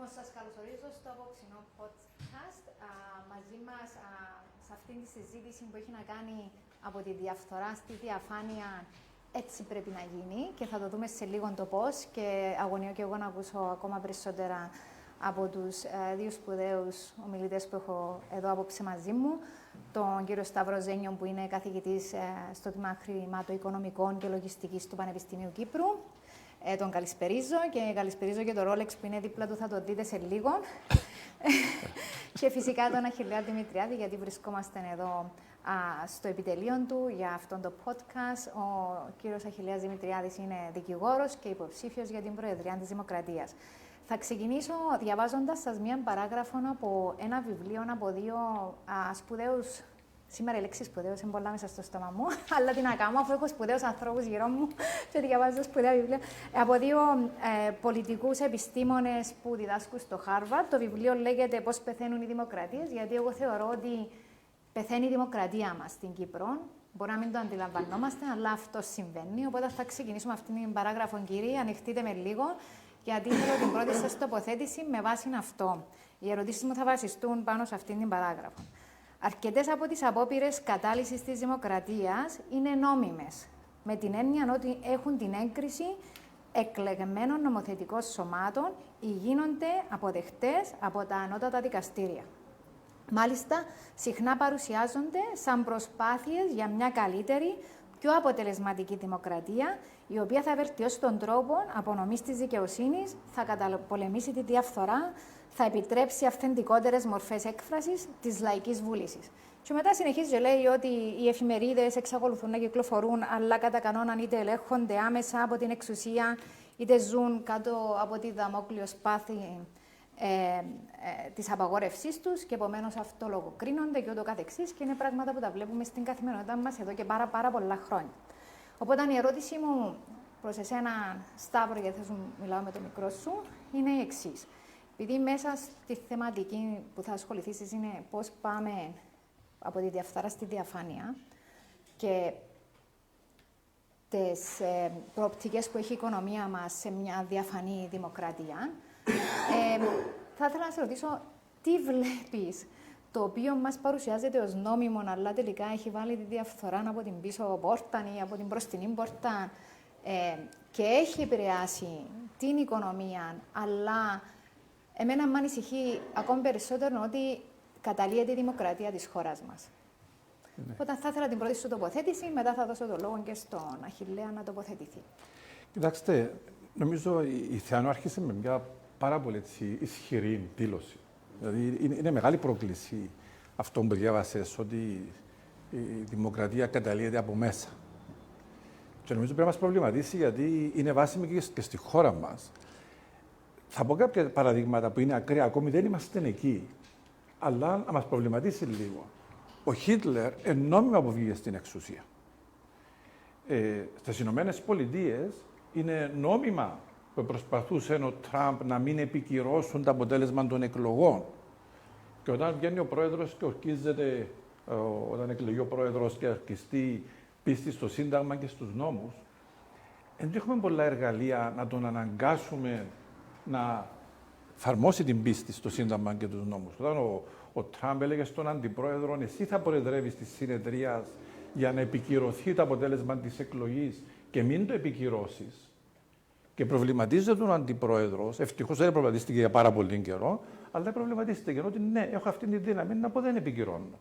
Λοιπόν, σας καλωσορίζω στο απόψινό podcast. Μαζί μας σε αυτήν τη συζήτηση που έχει να κάνει από τη διαφθορά στη διαφάνεια, έτσι πρέπει να γίνει και θα το δούμε σε λίγο το πώς και αγωνιώ και εγώ να ακούσω ακόμα περισσότερα από τους δύο σπουδαίους ομιλητές που έχω εδώ απόψε μαζί μου. Τον κύριο Σταύρο Ζένιο που είναι καθηγητής στο τμήμα Χρηματοοικονομικών και Λογιστικής του Πανεπιστημίου Κύπρου. Τον καλησπερίζω και καλησπερίζω και το Rolex που είναι δίπλα του, θα το δείτε σε λίγο. Και φυσικά τον Αχιλλέα Δημητριάδη, γιατί βρισκόμαστε εδώ στο επιτελείο του για αυτόν το podcast. Ο κύριος Αχιλλέας Δημητριάδης είναι δικηγόρος και υποψήφιος για την Προεδρία της Δημοκρατίας. Θα ξεκινήσω διαβάζοντας σας μία παράγραφο από ένα βιβλίο από δύο σπουδαίους. Σήμερα η λέξη σπουδαίος είναι πολλά μέσα στο στόμα μου, αλλά τι να κάνω, αφού έχω σπουδαίους ανθρώπους γύρω μου και διαβάζω σπουδαία βιβλία. Από δύο πολιτικούς επιστήμονες που διδάσκουν στο Χάρβαρντ. Το βιβλίο λέγεται «Πώς πεθαίνουν οι δημοκρατίες», γιατί εγώ θεωρώ ότι πεθαίνει η δημοκρατία μας στην Κύπρο. Μπορεί να μην το αντιλαμβανόμαστε, αλλά αυτό συμβαίνει. Οπότε θα ξεκινήσουμε αυτήν την παράγραφο, κύριοι. Ανοιχτείτε με λίγο, γιατί θέλω την πρώτη σας τοποθέτηση με βάση αυτό. Οι ερωτήσεις μου θα βασιστούν πάνω σε αυτήν την παράγραφο. Αρκετές από τις απόπειρες κατάλυσης της δημοκρατίας είναι νόμιμες, με την έννοια ότι έχουν την έγκριση εκλεγμένων νομοθετικών σωμάτων ή γίνονται αποδεκτές από τα ανώτατα δικαστήρια. Μάλιστα, συχνά παρουσιάζονται σαν προσπάθειες για μια καλύτερη, πιο αποτελεσματική δημοκρατία, η οποία θα βελτιώσει τον τρόπο απονομής της δικαιοσύνης, θα καταπολεμήσει τη διαφθορά, θα επιτρέψει αυθεντικότερες μορφές έκφρασης της λαϊκής βούλησης. Και μετά συνεχίζει και λέει ότι οι εφημερίδες εξακολουθούν να κυκλοφορούν, αλλά κατά κανόνα είτε ελέγχονται άμεσα από την εξουσία, είτε ζουν κάτω από τη δαμόκλειο σπάθη της απαγόρευσής τους και επομένως αυτολογοκρίνονται και ούτω καθεξής, και είναι πράγματα που τα βλέπουμε στην καθημερινότητα μας εδώ και πάρα πολλά χρόνια. Οπότε η ερώτησή μου προς εσένα, Σταύρο, γιατί θα σου μιλάω με το μικρό σου, είναι η εξής. Επειδή μέσα στη θεματική που θα ασχοληθείς είναι πώς πάμε από τη διαφθορά στη διαφάνεια και τις προοπτικές που έχει η οικονομία μας σε μια διαφανή δημοκρατία, θα ήθελα να σε ρωτήσω τι βλέπεις, το οποίο μας παρουσιάζεται ως νόμιμο, αλλά τελικά έχει βάλει τη διαφθορά από την πίσω πόρτα ή από την μπροστινή πόρτα και έχει επηρεάσει την οικονομία, αλλά εμένα με ανησυχεί ακόμη περισσότερο ότι καταλύεται η δημοκρατία της χώρας μας. Ναι. Όταν θα ήθελα την πρώτη σου τοποθέτηση, μετά θα δώσω το λόγο και στον Αχιλλέα να τοποθετηθεί. Κοιτάξτε, νομίζω η Θεανό άρχισε με μια πάρα πολύ ισχυρή δήλωση. Δηλαδή, είναι μεγάλη πρόκληση αυτό που διάβασες, ότι η δημοκρατία καταλύεται από μέσα. Και νομίζω πρέπει να μας προβληματίσει, γιατί είναι βάσιμη και στη χώρα μας. Θα πω κάποια παραδείγματα που είναι ακραία, ακόμη δεν είμαστε εκεί, αλλά να μας προβληματίσει λίγο. Ο Χίτλερ νόμιμα που βγήκε στην εξουσία. Στις Ηνωμένες Πολιτείες είναι νόμιμα που προσπαθούσε ο Τραμπ να μην επικυρώσουν το αποτέλεσμα των εκλογών. Και όταν βγαίνει ο πρόεδρος και ορκίζεται, όταν εκλεγεί ο πρόεδρος και αρκιστεί πίστη στο Σύνταγμα και στους νόμους, δεν έχουμε πολλά εργαλεία να τον αναγκάσουμε να εφαρμόσει την πίστη στο Σύνταγμα και τους νόμους. Όταν ο Τραμπ έλεγε στον αντιπρόεδρο, εσύ θα προεδρεύεις τη συνεδρία για να επικυρωθεί το αποτέλεσμα της εκλογής και μην το επικυρώσεις. Και προβληματίζεται τον αντιπρόεδρος, ευτυχώς δεν προβληματίστηκε για πάρα πολύ καιρό, αλλά προβληματίστηκε ότι ναι, έχω αυτή τη δύναμη να πω δεν επικυρώνω.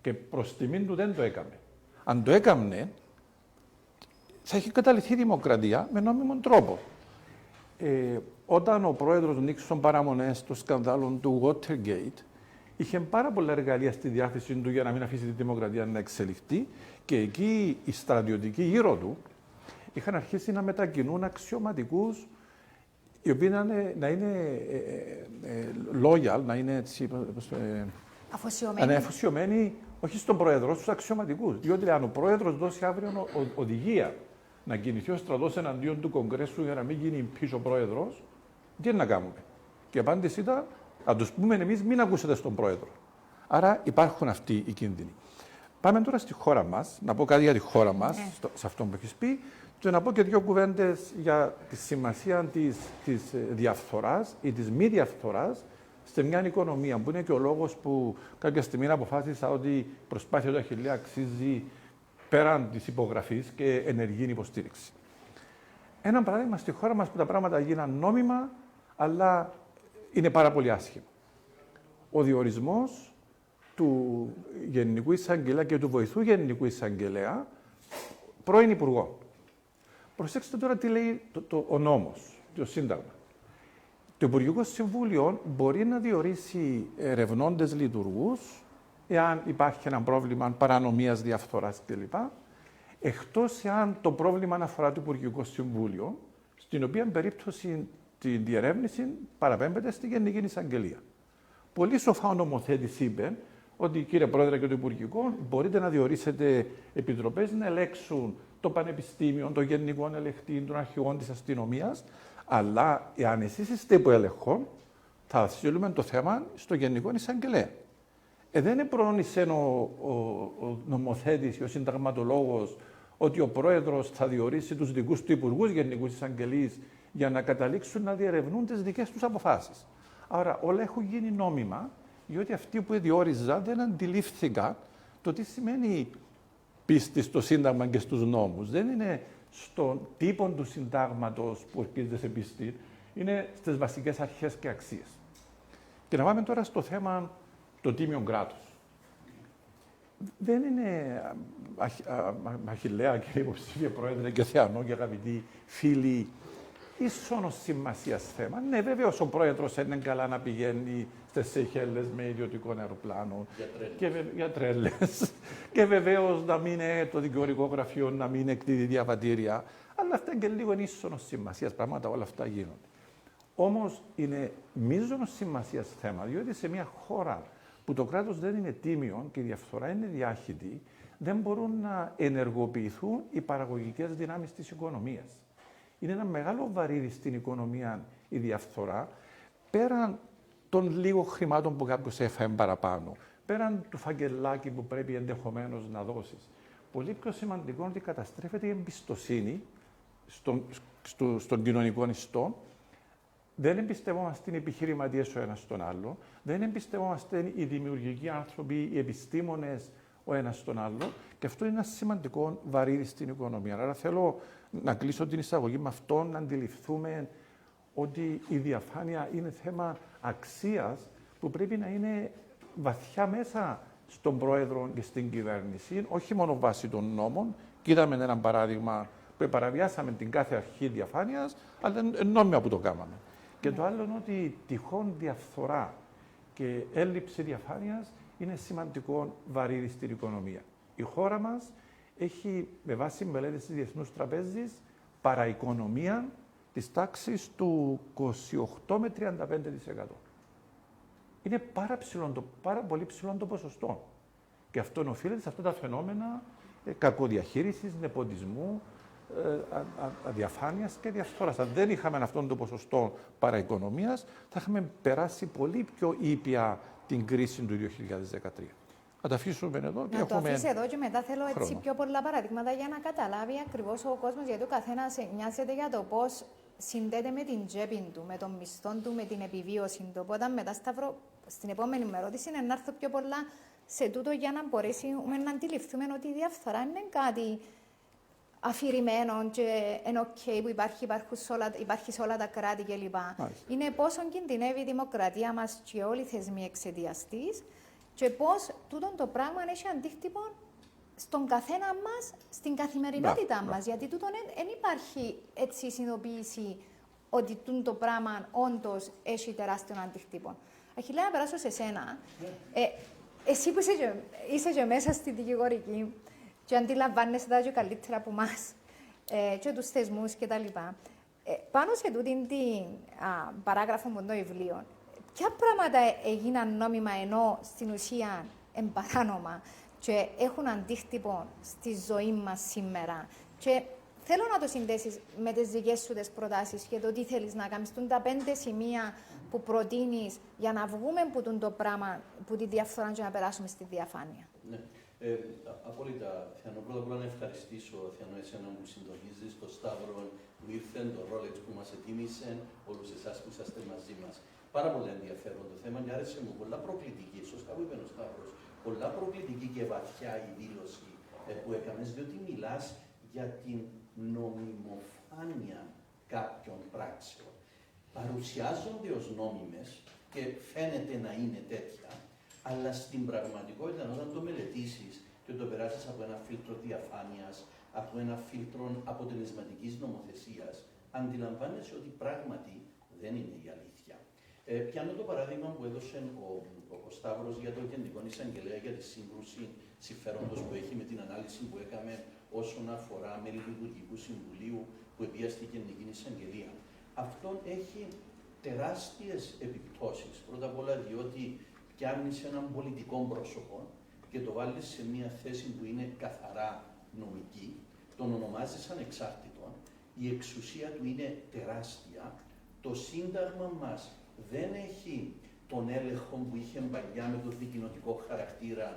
Και προς τιμήν του δεν το έκαμε. Αν το έκαμνε, θα έχει καταληθεί η δημοκρατία με νόμιμον τρόπο. Όταν ο πρόεδρος Νίξον παραμονές των σκανδάλων του Watergate, είχε πάρα πολλά εργαλεία στη διάθεσή του για να μην αφήσει τη δημοκρατία να εξελιχθεί, και εκεί οι στρατιωτικοί γύρω του είχαν αρχίσει να μετακινούν αξιωματικούς οι οποίοι να είναι loyal, να είναι έτσι, αφοσιωμένοι όχι στον πρόεδρο, στους αξιωματικούς. Διότι αν ο πρόεδρος δώσει αύριο οδηγία να κινηθεί ο στρατός εναντίον του Κογκρέσου για να μην γίνει πίσω πρόεδρος, τι είναι να κάνουμε. Και η απάντηση ήταν να τους πούμε εμείς μην ακούσετε στον πρόεδρο. Άρα υπάρχουν αυτοί οι κίνδυνοι. Πάμε τώρα στη χώρα μας, να πω κάτι για τη χώρα μας, σε αυτό που έχεις πει, Και να πω και δύο κουβέντες για τη σημασία της διαφθοράς ή της μη διαφθοράς σε μια οικονομία, που είναι και ο λόγος που κάποια στιγμή αποφάσισα ότι η προσπάθεια του Αχιλλέα αξίζει πέραν της υπογραφής και ενεργή υποστήριξη. Ένα παράδειγμα στη χώρα μας που τα πράγματα γίναν νόμιμα, αλλά είναι πάρα πολύ άσχημα. Ο διορισμός του Γενικού Εισαγγελέα και του βοηθού Γενικού Εισαγγελέα, πρώην Υπουργό. Προσέξτε τώρα τι λέει ο νόμος, το Σύνταγμα. Το Υπουργικό Συμβούλιο μπορεί να διορίσει ερευνώντες λειτουργούς, εάν υπάρχει ένα πρόβλημα παρανομίας, διαφθοράς κλπ. Εκτός εάν το πρόβλημα αφορά το Υπουργικό Συμβούλιο, στην οποία περίπτωση την διερεύνηση παραπέμπεται στη Γενική Εισαγγελία. Πολύ σοφά ο νομοθέτης είπε ότι, κύριε Πρόεδρε και το Υπουργικό, μπορείτε να διορίσετε επιτροπές να ελέγξουν το Πανεπιστήμιο, των Γενικών Ελεγκτή, των Αρχηγών της Αστυνομίας, αλλά εάν εσείς είστε υπό έλεγχο, θα στείλουμε το θέμα στο Γενικό Εισαγγελέα. Δεν επρόνησε ο νομοθέτης ή ο συνταγματολόγος ότι ο Πρόεδρος θα διορίσει τους δικούς του υπουργούς Γενικούς Εισαγγελείς για να καταλήξουν να διερευνούν τις δικές τους αποφάσεις. Άρα όλα έχουν γίνει νόμιμα, διότι αυτοί που διόριζαν δεν αντιλήφθηκαν το τι σημαίνει πίστη στο Σύνταγμα και στους νόμους. Δεν είναι στον τύπο του Συντάγματος που ορκίζεται σε πίστη, είναι στις βασικές αρχές και αξίες. Και να πάμε τώρα στο θέμα το τίμιο κράτος. Δεν είναι Αχιλλέα, κύριε Υποψήφιε Πρόεδρε και Θεανό και αγαπητοί φίλοι, ίσονος σημασίας θέμα. Ναι, βέβαιος ο Πρόεδρος είναι καλά να πηγαίνει στις Σεϊχέλες με ιδιωτικό αεροπλάνο για τρέλες. Και βεβαίως να μην είναι το δικηγορικό γραφείο, να μην εκδίδει διαβατήρια. Αλλά αυτά και λίγο είναι ίσονος σημασίας πράγματα, όλα αυτά γίνονται. Όμως είναι μείζονος σημασίας θέμα, διότι σε μια χώρα που το κράτος δεν είναι τίμιο και η διαφθορά είναι διάχυτη, δεν μπορούν να ενεργοποιηθούν οι παραγωγικές δυνάμεις της οικονομίας. Είναι ένα μεγάλο βαρύδι στην οικονομία η διαφθορά, πέραν των λίγων χρημάτων που κάποιος έφαγε παραπάνω, πέραν του φαγγελάκι που πρέπει ενδεχομένως να δώσεις. Πολύ πιο σημαντικό είναι ότι καταστρέφεται η εμπιστοσύνη στον κοινωνικό ιστό. Δεν εμπιστευόμαστε οι επιχειρηματίες ο ένας στον άλλο, δεν εμπιστευόμαστε οι δημιουργικοί άνθρωποι, οι επιστήμονες ο ένας στον άλλο, και αυτό είναι ένα σημαντικό βαρύδι στην οικονομία. Άρα θέλω να κλείσω την εισαγωγή με αυτό, να αντιληφθούμε ότι η διαφάνεια είναι θέμα αξίας που πρέπει να είναι βαθιά μέσα στον Πρόεδρο και στην κυβέρνηση, όχι μόνο βάσει των νόμων. Και είδαμε ένα παράδειγμα που παραβιάσαμε την κάθε αρχή διαφάνειας, αλλά είναι νόμιμα που το κάναμε. Και το άλλο είναι ότι τυχόν διαφθορά και έλλειψη διαφάνειας είναι σημαντικό βαρύδι στην οικονομία. Η χώρα μας έχει, με βάση μελέτες της Διεθνούς Τραπέζης, παραοικονομία της τάξης του 28 με 35%. Είναι πάρα πολύ ψηλό το ποσοστό. Και αυτό οφείλεται σε αυτά τα φαινόμενα κακοδιαχείρισης, νεποτισμού, αδιαφάνειας και διαφθοράς. Αν δεν είχαμε αυτό το ποσοστό παραοικονομίας, θα είχαμε περάσει πολύ πιο ήπια την κρίση του 2013. Θα τα αφήσουμε εδώ και να έχουμε. Το αφήσει εδώ και μετά θέλω έτσι χρόνο. πιο πολλά παραδείγματα για να καταλάβει ακριβώς ο κόσμος, γιατί ο καθένας νοιάζεται για το πώς συνδέεται με την τσέπη του, με τον μισθό του, με την επιβίωση του. Οπότε μετά στην επόμενη με ερώτηση είναι να έρθω πιο πολλά σε τούτο για να μπορέσουμε να αντιληφθούμε ότι η διαφθορά είναι κάτι αφηρημένο και είναι OK που υπάρχει σε όλα τα κράτη κλπ. Είναι πόσο κινδυνεύει η δημοκρατία μας και όλοι οι θεσμοί εξαιτίας της και πώς τούτο το πράγμα έχει αντίκτυπο στον καθένα μας, στην καθημερινότητά μας. Γιατί τούτο δεν υπάρχει έτσι συνειδητοποίηση ότι το πράγμα όντως έχει τεράστιο αντίκτυπο. Αχιλλέα, να περάσω σε σένα. Εσύ που είσαι και μέσα στη δικηγορική και αντιλαμβάνεσαι τα και καλύτερα από εμάς και τους θεσμούς κτλ. Πάνω σε τούτη την παράγραφο μου των βιβλίων, ποια πράγματα έγιναν νόμιμα ενώ στην ουσία εμπαράνομα και έχουν αντίκτυπο στη ζωή μας σήμερα? Και θέλω να το συνδέσεις με τις δικές σου τις προτάσεις και το τι θέλεις να κάνεις. Τα 5 σημεία που προτείνεις για να βγούμε από το πράγμα, που τη διαφθορά και να περάσουμε στη διαφάνεια. Ναι. Απόλυτα, Θεανό. Πρώτα απ' όλα να ευχαριστήσω, Θεανό, εσένα που συντονίζεις, το Σταύρο που ήρθε, το Rolex που μας ετοίμησε, όλους εσάς που είσαστε μαζί μας. Πάρα πολύ ενδιαφέρον το θέμα και άρεσε μου πολλά προκλητική, σωστά που είπε ο Σταύρος, πολλά προκλητική και βαθιά η δήλωση που έκανες, διότι μιλάς για την νομιμοφάνεια κάποιων πράξεων. Παρουσιάζονται ως νόμιμες και φαίνεται να είναι τέτοια, αλλά στην πραγματικότητα όταν το μελετήσεις και το περάσεις από ένα φίλτρο διαφάνειας, από ένα φίλτρο αποτελεσματικής νομοθεσίας, αντιλαμβάνεσαι ότι πράγματι δεν είναι η αλήθεια. Πιάνω το παράδειγμα που έδωσε ο Σταύρος για το Γενικό Εισαγγελέα για τη σύγκρουση συμφέροντος που έχει με την ανάλυση που έκαμε όσον αφορά μέλη του Υπουργικού Συμβουλίου που επίασε την Γενική Εισαγγελία. Αυτό έχει τεράστιες επιπτώσεις. Πρώτα απ' όλα διότι πιάνεις έναν πολιτικό πρόσωπο και το βάλεις σε μια θέση που είναι καθαρά νομική, τον ονομάζεις ανεξάρτητο, η εξουσία του είναι τεράστια, το Σύνταγμα μας δεν έχει τον έλεγχο που είχε παλιά με το δικοινοτικό χαρακτήρα,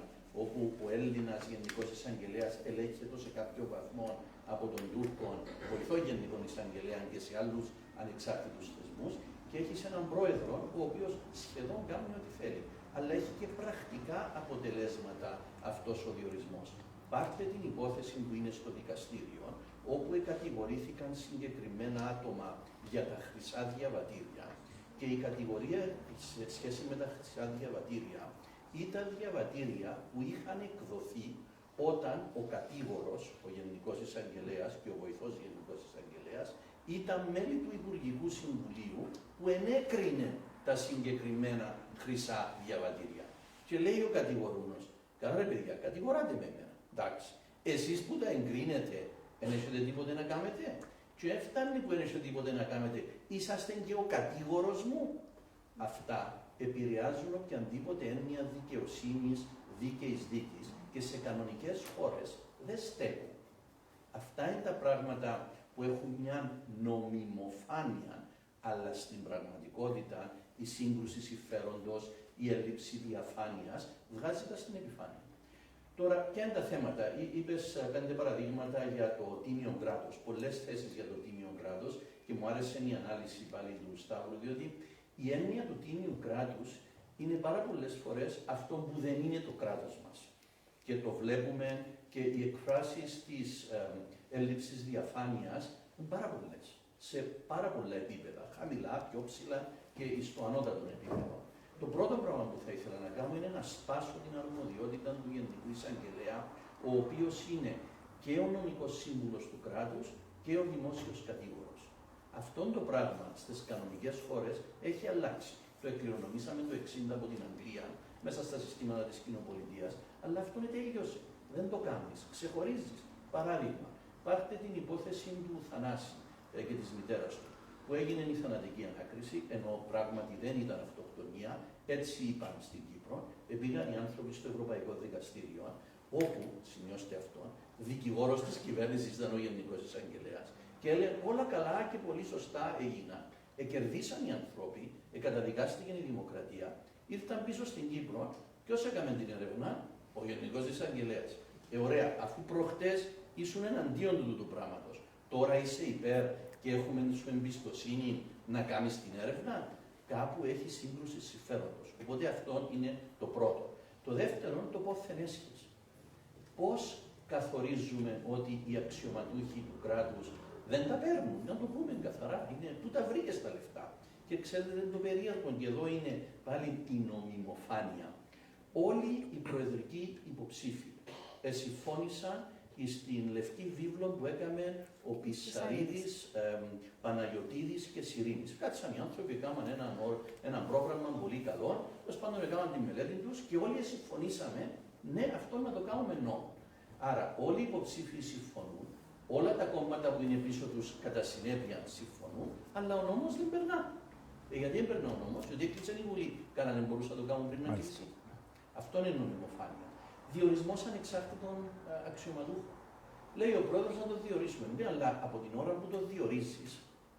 όπου ο Έλληνας Γενικός Εισαγγελέας ελέγχεται σε κάποιο βαθμό από τον Τούρκο βοηθό Γενικών Εισαγγελέα και σε άλλους ανεξάρτητους θεσμούς, και έχεις έναν πρόεδρο ο οποίος σχεδόν κάνει ό,τι θέλει. Αλλά έχει και πρακτικά αποτελέσματα αυτός ο διορισμός. Πάρτε την υπόθεση που είναι στο δικαστήριο, όπου κατηγορήθηκαν συγκεκριμένα άτομα για τα χρυσά διαβατήρια, και η κατηγορία σε σχέση με τα χρυσά διαβατήρια ήταν διαβατήρια που είχαν εκδοθεί όταν ο κατήγορος, ο Γενικός Εισαγγελέας και ο βοηθός Γενικός Εισαγγελέας ήταν μέλη του Υπουργικού Συμβουλίου που ενέκρινε τα συγκεκριμένα χρυσά διαβατήρια. Και λέει ο κατηγορούμενος, καλά ρε παιδιά, κατηγοράτε με εμένα. Εντάξει, εσείς που τα εγκρίνετε, δεν έχετε τίποτε να κάνετε. Και έφτανε που δεν έχετε τίποτε να κάνετε, είσαστε και ο κατήγορος μου. Αυτά επηρεάζουν οποιαδήποτε έννοια δικαιοσύνης, δίκαιης δίκης, και σε κανονικές χώρες δεν στέκουν. Αυτά είναι τα πράγματα που έχουν μια νομιμοφάνεια, αλλά στην πραγματικότητα η σύγκρουση συμφέροντος, η έλλειψη διαφάνειας βγάζει τα στην επιφάνεια. Τώρα, ποια είναι τα θέματα? Είπες 5 παραδείγματα για το τίμιο κράτος, πολλές θέσεις για το τίμιο κράτος, και μου άρεσε η ανάλυση πάλι του Σταύρου, διότι η έννοια του τίμιου κράτους είναι πάρα πολλές φορές αυτό που δεν είναι το κράτος μας. Και το βλέπουμε, και οι εκφράσεις της έλλειψης διαφάνειας είναι πάρα πολλές, σε πάρα πολλά επίπεδα, χαμηλά, πιο ψηλά και στο ανώτατο επίπεδο. Το πρώτο πράγμα που θα ήθελα να κάνω είναι να σπάσω την αρμοδιότητα του Γενικού Εισαγγελέα, ο οποίος είναι και ο νομικός σύμβουλος του κράτους και ο δημόσιος κατήγορος. Αυτό το πράγμα στις κανονικές χώρες έχει αλλάξει. Το εκκληρονομήσαμε το 60 από την Αγγλία, μέσα στα συστήματα της κοινοπολιτείας, αλλά αυτό τελείωσε. Δεν το κάνεις. Ξεχωρίζεις. Παράδειγμα, πάρτε την υπόθεση του Θανάση και της μητέρας του, που έγινε η θανατική ανάκριση, ενώ πράγματι δεν ήταν αυτοκτονία, έτσι είπαν στην Κύπρο, πήγαν οι άνθρωποι στο Ευρωπαϊκό Δικαστήριο, όπου, σημειώστε αυτό, δικηγόρος της κυβέρνησης ήταν ο Γενικός Εισαγγελέας, και έλεγε όλα καλά και πολύ σωστά έγιναν. Εκερδίσαν οι άνθρωποι, καταδικάστηκε η δημοκρατία, ήρθαν πίσω στην Κύπρο. Ποιος έκαμε την έρευνα? Ο Γενικός Εισαγγελέας. Ωραία, αφού προχτές ήσουν εναντίον του πράγματος, τώρα είσαι υπέρ και έχουμε σου εμπιστοσύνη να κάνεις την έρευνα? Κάπου έχει σύγκρουση συμφέροντος. Οπότε αυτό είναι το πρώτο. Το δεύτερο, το πόθεν έσχες. Πώς καθορίζουμε ότι οι αξιωματούχοι του κράτους δεν τα παίρνουν? Να το πούμε καθαρά. Είναι πού τα βρήκες τα λεφτά? Και ξέρετε το περίεργο, και εδώ είναι πάλι η νομιμοφάνεια. Όλοι οι προεδρικοί υποψήφοι συμφώνησαν στην Λευκή Βίβλο που έκαμε ο Πισαρίδης, Παναγιωτίδης και Σιρήνης. Κάτσαν οι άνθρωποι, έκαναν ένα πρόγραμμα πολύ καλό, τέλος πάντων έκαναν τη μελέτη τους και όλοι συμφωνήσαμε, ναι, αυτό να το κάνουμε νόμο. Άρα όλοι οι υποψήφοι συμφωνούν, όλα τα κόμματα που είναι πίσω τους κατά συνέπεια συμφωνούν, αλλά ο νόμος δεν περνά. Γιατί δεν περνά ο νόμος? Γιατί έκλεισε η Βουλή. Κάνανε, μπορούσαν να το κάνουν πριν να κλείσει. Αυτό είναι νομιμοφάνεια. Διορισμός ανεξάρτητων αξιωματούχων. Λέει ο πρόεδρος να το διορίσουμε. Ναι, αλλά από την ώρα που το διορίζεις,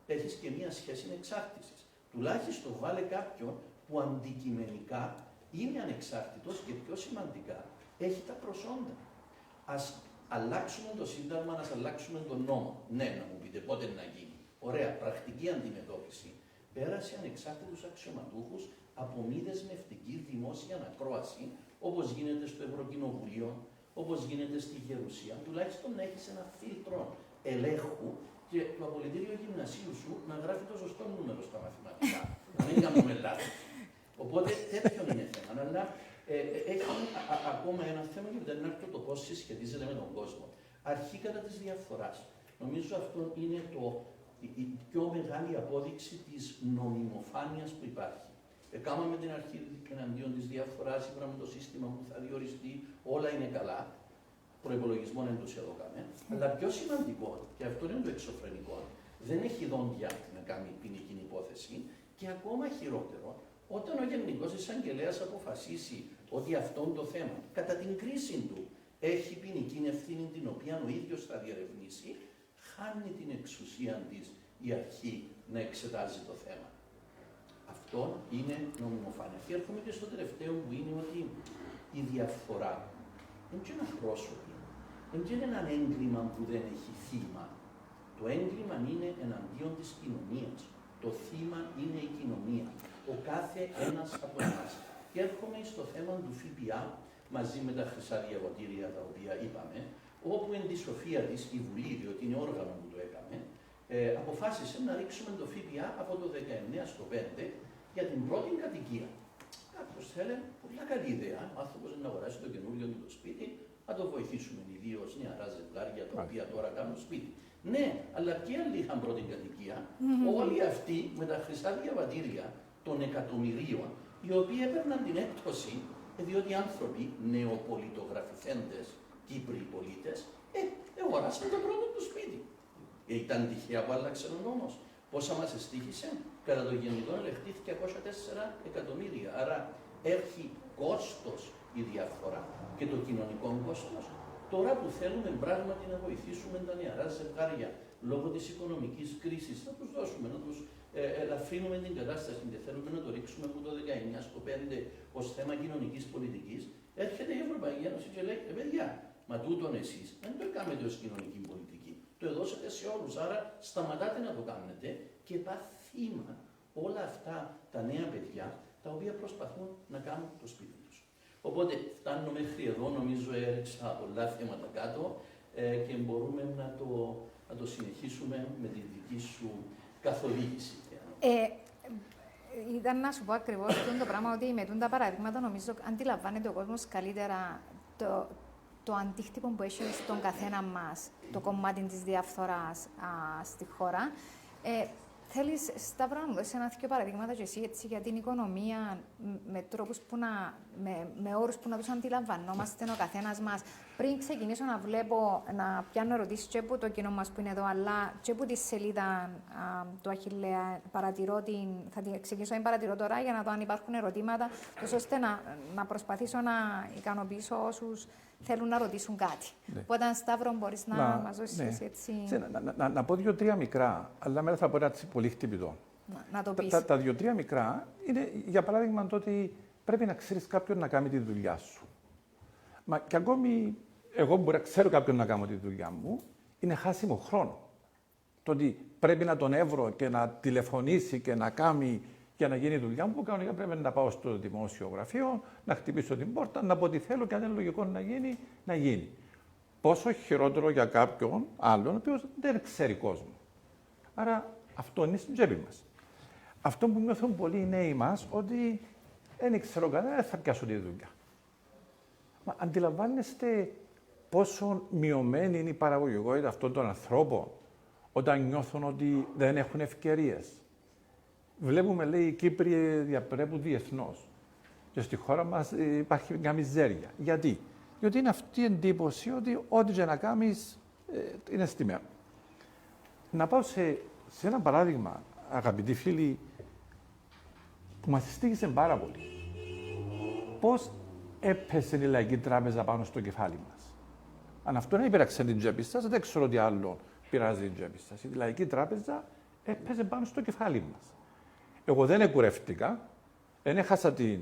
έχεις και μία σχέση εξάρτησης. Τουλάχιστον βάλε κάποιον που αντικειμενικά είναι ανεξάρτητος και πιο σημαντικά έχει τα προσόντα. Ας αλλάξουμε το Σύνταγμα, ας αλλάξουμε τον νόμο. Ναι, να μου πείτε πότε να γίνει. Ωραία, πρακτική αντιμετώπιση. Πέρασε ανεξάρτητους αξιωματούχους από μη δεσμευτική δημόσια ακρόαση, όπως γίνεται στο Ευρωκοινοβουλίο, όπως γίνεται στη Γερουσία, τουλάχιστον να έχεις ένα φίλτρο ελέγχου και το απολυτήριο γυμνασίου σου να γράφει το σωστό νούμερο στα μαθηματικά. Να μην κάνουμε λάθος. Οπότε τέτοιο είναι θέμα. Αλλά έχει ακόμα ένα θέμα και μετά να έρθω το πώς συσχετίζεται με τον κόσμο. Αρχή κατά της διαφθοράς. Νομίζω αυτό είναι η πιο μεγάλη απόδειξη της νομιμοφάνειας που υπάρχει. Έκαναμε την αρχή εναντίον της διαφθοράς, είπαμε το σύστημα που θα διοριστεί, όλα είναι καλά. Προϋπολογισμό δεν τους έδωκαμε. Αλλά πιο σημαντικό, και αυτό είναι το εξωφρενικό, δεν έχει δόντια να κάνει ποινική υπόθεση και ακόμα χειρότερο, όταν ο Γενικός Εισαγγελέας αποφασίσει ότι αυτό το θέμα, κατά την κρίση του, έχει ποινική ευθύνη την οποία ο ίδιος θα διερευνήσει, χάνει την εξουσία της η αρχή να εξετάζει το θέμα. Αυτό είναι νομιμοφάνεια. Και έρχομαι και στο τελευταίο που είναι ότι η διαφθορά δεν είναι ένα πρόσωπο, δεν είναι ένα έγκλημα που δεν έχει θύμα. Το έγκλημα είναι εναντίον της κοινωνίας. Το θύμα είναι η κοινωνία. Ο κάθε ένας από εμάς. Και έρχομαι στο θέμα του ΦΠΑ μαζί με τα χρυσά διαβατήρια τα οποία είπαμε, όπου εν τη σοφία της η Βουλή, διότι είναι όργανο που το έκαμε, αποφάσισε να ρίξουμε το ΦΠΑ από το 19 στο 5 για την πρώτη κατοικία. Κάποιος θέλει, πολύ καλή ιδέα, αν ο άνθρωπος να αγοράσει το καινούριο του το σπίτι, να το βοηθήσουμε ιδίως νεαρά ζευγάρια τα οποία τώρα κάνουν σπίτι. Ναι, αλλά και άλλοι είχαν πρώτη κατοικία, όλοι αυτοί με τα χρυσά διαβατήρια των εκατομμυρίων, οι οποίοι έπαιρναν την έκπτωση, διότι οι άνθρωποι νεοπολιτογραφηθέντες Κύπροι πολίτες, αγοράσαν το πρώτο του σπίτι. Ήταν τυχαία που άλλαξε ο νόμος. Πόσα μας εστίχησε, κατά το γενικό ελεγχθεί 204 εκατομμύρια. Άρα έχει κόστος η διαφορά και το κοινωνικό κόστος. Τώρα που θέλουμε πράγματι να βοηθήσουμε τα νεαρά ζευγάρια λόγω της οικονομικής κρίσης, να τους δώσουμε, να τους ελαφρύνουμε την κατάσταση και θέλουμε να το ρίξουμε από το 19 στο 5 ως θέμα κοινωνικής πολιτικής, έρχεται η Ευρωπαϊκή Ένωση και λέει: παιδιά, μα τούτον εσείς δεν το κάνετε ως κοινωνική πολιτική. Το δώσατε σε όλους. Άρα σταματάτε να το κάνετε και παθήμα όλα αυτά τα νέα παιδιά τα οποία προσπαθούν να κάνουν το σπίτι τους. Οπότε φτάνω μέχρι εδώ, νομίζω έριξα πολλά θέματα κάτω και μπορούμε να το συνεχίσουμε με τη δική σου καθοδήγηση. Ήταν να σου πω ακριβώς το πράγμα ότι με τα παραδείγματα νομίζω αντιλαμβάνεται ο κόσμος καλύτερα το αντίκτυπο που έχει στον καθένα μας το κομμάτι της διαφθοράς στη χώρα. Θέλεις, Σταύρο, να μου δώσεις ένα-δυο παραδείγματα και εσύ έτσι, για την οικονομία με τρόπους με όρους που να τους αντιλαμβανόμαστε ο καθένας μας. Πριν ξεκινήσω να βλέπω, να πιάνω ερωτήσεις και από το κοινό μας που είναι εδώ, αλλά και από τη σελίδα του Αχιλλέα, θα ξεκινήσω να παρατηρώ τώρα για να δω αν υπάρχουν ερωτήματα, ώστε να προσπαθήσω να ικανοποιήσω όσους θέλουν να ρωτήσουν κάτι. Ναι. Οπότε, Σταύρο, μπορείς να μας δώσεις έτσι... Να πω 2-3 μικρά, αλλά μετά θα πω ένα πολύ χτυπητό. Να το πεις. Τα 2-3 μικρά είναι, για παράδειγμα, το ότι πρέπει να ξέρεις κάποιον να κάνει τη δουλειά σου. Μα και ακόμη εγώ μπορεί να ξέρω κάποιον να κάνω τη δουλειά μου, είναι χάσιμο χρόνο. Το ότι πρέπει να τον έβρω και να τηλεφωνήσει και να κάνει για να γίνει η δουλειά μου, που κανονικά πρέπει να πάω στο δημόσιο γραφείο, να χτυπήσω την πόρτα, να πω τι θέλω και αν είναι λογικό να γίνει, να γίνει. Πόσο χειρότερο για κάποιον άλλον, ο οποίος δεν ξέρει κόσμο. Άρα αυτό είναι στην τσέπη μας. Αυτό που νιώθουν πολλοί οι νέοι μας, ότι δεν ξέρω κανένα, δεν θα πιάσω τη δουλειά. Μα αντιλαμβάνεστε πόσο μειωμένη είναι η παραγωγικότητα αυτών των ανθρώπων, όταν νιώθουν ότι δεν έχουν ευκαιρίες. Βλέπουμε, λέει, οι Κύπροι διαπρέπουν διεθνώς. Και στη χώρα μας υπάρχει μια μιζέρια. Γιατί? Διότι είναι αυτή η εντύπωση ότι ό,τι και να κάνεις είναι στημένο. Να πάω σε ένα παράδειγμα, αγαπητοί φίλοι, που μας στήγησε πάρα πολύ. Πώς έπεσε η Λαϊκή Τράπεζα πάνω στο κεφάλι μας. Αν αυτό δεν πήραξε την τσέπη σας, δεν ξέρω τι άλλο πειράζει την τσέπη σας. Η Λαϊκή Τράπεζα έπεσε πάνω στο κεφάλι μας. Εγώ δεν εκουρεύτηκα, δεν έχασα τη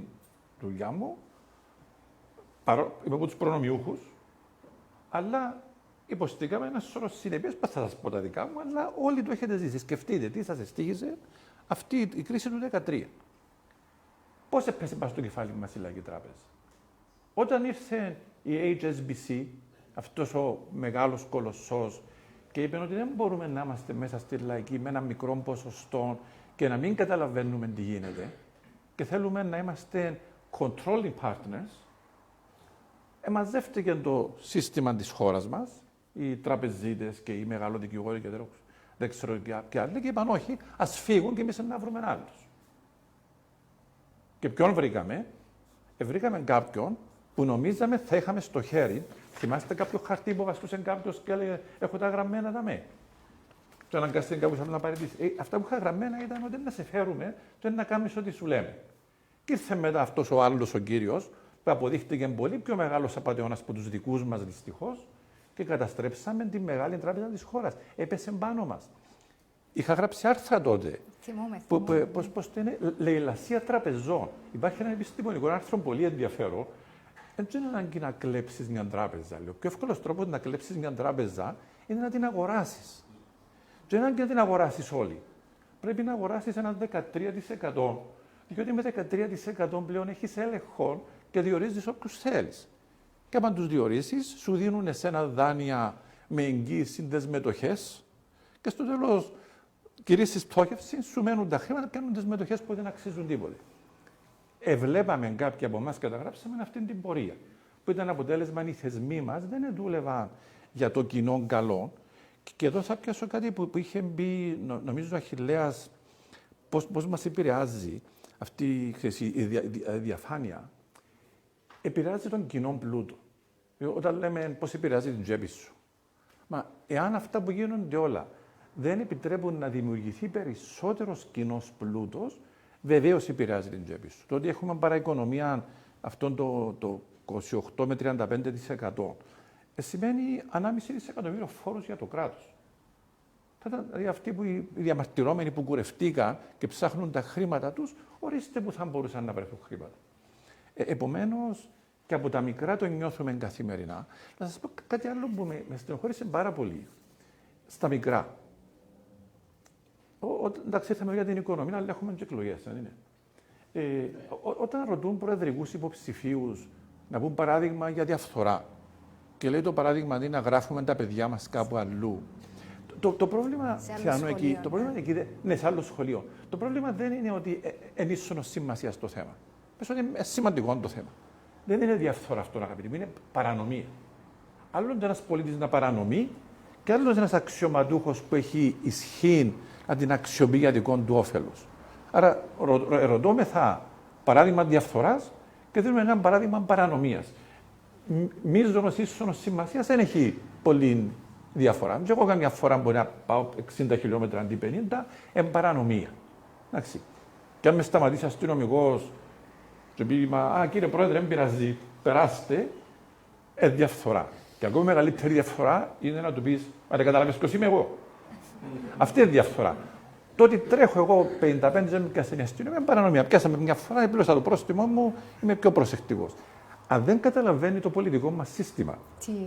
δουλειά μου, Άρα είμαι από τους προνομιούχους, αλλά υποστήκαμε ένα σωρό συνεπίες, που θα σας πω τα δικά μου, αλλά όλοι το έχετε ζήσει. Σκεφτείτε τι σας εστίγησε αυτή η κρίση του 2013. Πώς έπεσε πάνω στο κεφάλι μας η Λαϊκή Τράπεζα? Όταν ήρθε η HSBC, αυτός ο μεγάλος κολοσσός, και είπε ότι δεν μπορούμε να είμαστε μέσα στη λαϊκή με ένα μικρό ποσοστό και να μην καταλαβαίνουμε τι γίνεται και θέλουμε να είμαστε controlling partners, μαζεύτηκε το σύστημα της χώρας μας, οι τραπεζίτες και οι μεγαλοδικηγόροι και δεν ξέρω και άλλοι, και είπαν όχι, ας φύγουν και εμείς να βρούμε άλλους. Και ποιον βρήκαμε? Βρήκαμε κάποιον που νομίζαμε θα είχαμε στο χέρι. Θυμάστε κάποιο χαρτί που βασκούσε κάποιος και έλεγε έχω τα γραμμένα τα με. Το αναγκάστηκε κάποιος άλλο να παραιτήσει. Αυτά που είχα γραμμένα ήταν ότι να σε φέρουμε, το να κάνεις ό,τι σου λέμε. Και ήρθε μετά αυτός ο άλλος ο κύριος, που αποδείχτηκε πολύ πιο μεγάλος απατεώνας από τους δικούς μας δυστυχώς, και καταστρέψαμε τη μεγάλη τράπεζα της χώρας. Έπεσε πάνω μας. Είχα γράψει άρθρα τότε. Πώς το είναι, λαιλασία τραπεζών. Υπάρχει ένα επιστημονικό άρθρο πολύ ενδιαφέρον. Δεν είναι ανάγκη να κλέψεις μια τράπεζα. Ο πιο εύκολος τρόπος να κλέψεις μια τράπεζα είναι να την αγοράσεις. Δεν είναι ανάγκη να την αγοράσεις όλοι. Πρέπει να αγοράσεις ένα 13%. Διότι με 13% πλέον έχεις έλεγχο και διορίζεις όποιους θέλεις. Και αν τους διορίσεις, σου δίνουν εσένα δάνεια με εγγύηση τις μετοχές και στο τέλος κηρύσσεις πτώχευση, σου μένουν τα χρήματα και κάνουν τις μετοχές που δεν αξίζουν τίποτε. Εβλέπαμε κάποιοι από εμάς, καταγράψαμε αυτή την πορεία. Που ήταν αποτέλεσμα οι θεσμοί μας δεν δούλευαν για το κοινό καλό. Και εδώ θα πιάσω κάτι που είχε μπει, νομίζω, ο Αχιλλέας, πώς μας επηρεάζει αυτή η διαφάνεια. Επηρεάζει τον κοινό πλούτο. Όταν λέμε πώς επηρεάζει την τσέπη σου. Μα εάν αυτά που γίνονται όλα δεν επιτρέπουν να δημιουργηθεί περισσότερος κοινός πλούτος, βεβαίως επηρεάζει την τσέπη σου. Το ότι έχουμε παραοικονομία αυτόν το 28 με 35% σημαίνει 1,5 δισεκατομμύριο φόρους για το κράτος. Δηλαδή αυτοί που οι διαμαρτυρόμενοι που κουρευτήκαν και ψάχνουν τα χρήματα τους, ορίστε που θα μπορούσαν να βρεθούν χρήματα. Επομένως, και από τα μικρά το νιώθουμε καθημερινά. Να σας πω κάτι άλλο που με στενοχώρησε πάρα πολύ. Στα μικρά. Εντάξει, ήρθαμε για την οικονομία, αλλά έχουμε και εκλογές, δεν είναι. Όταν ρωτούν προεδρικούς υποψηφίους να πούν παράδειγμα για διαφθορά, και λέει το παράδειγμα είναι να γράφουμε τα παιδιά μας κάπου αλλού. Το πρόβλημα εκεί, το πρόβλημα εκεί, ναι, σε άλλο σχολείο. Το πρόβλημα δεν είναι ότι είναι ίσονος σημασία στο θέμα. Πες ότι είναι σημαντικό το θέμα. Δεν είναι διαφθορά αυτό, αγαπητοί μου, είναι παρανομία. Άλλο είναι ένας πολίτης να παρανομεί, και άλλο είναι ένας αξιωματούχος που έχει ισχύ να την αξιοποιεί για δικό του όφελος. Άρα, ρωτώμεθα παράδειγμα διαφθοράς και δίνουμε ένα παράδειγμα παρανομίας. Μίζωνος ίσονος σημασίας δεν έχει πολύ διαφορά. Και εγώ καμιά φορά μπορεί να πάω 60 χιλιόμετρα αντί 50, εν παρανομία. Εντάξει. Και αν με σταματήσει αστυνομικός και πει, κύριε Πρόεδρε, δεν πειράζει, περάστε, διαφθορά. Και ακόμη μεγαλύτερη διαφθορά είναι να του πεις, δεν καταλάβεις ποιος είμαι εγώ. Αυτή είναι η διαφθορά. Το ότι τρέχω εγώ 55 ζέμικα στην αστυνομία είναι παρανομία. Πιάσαμε μια φορά, επίλωσα το πρόστιμό μου, είμαι πιο προσεκτικός. Αν δεν καταλαβαίνει το πολιτικό μας σύστημα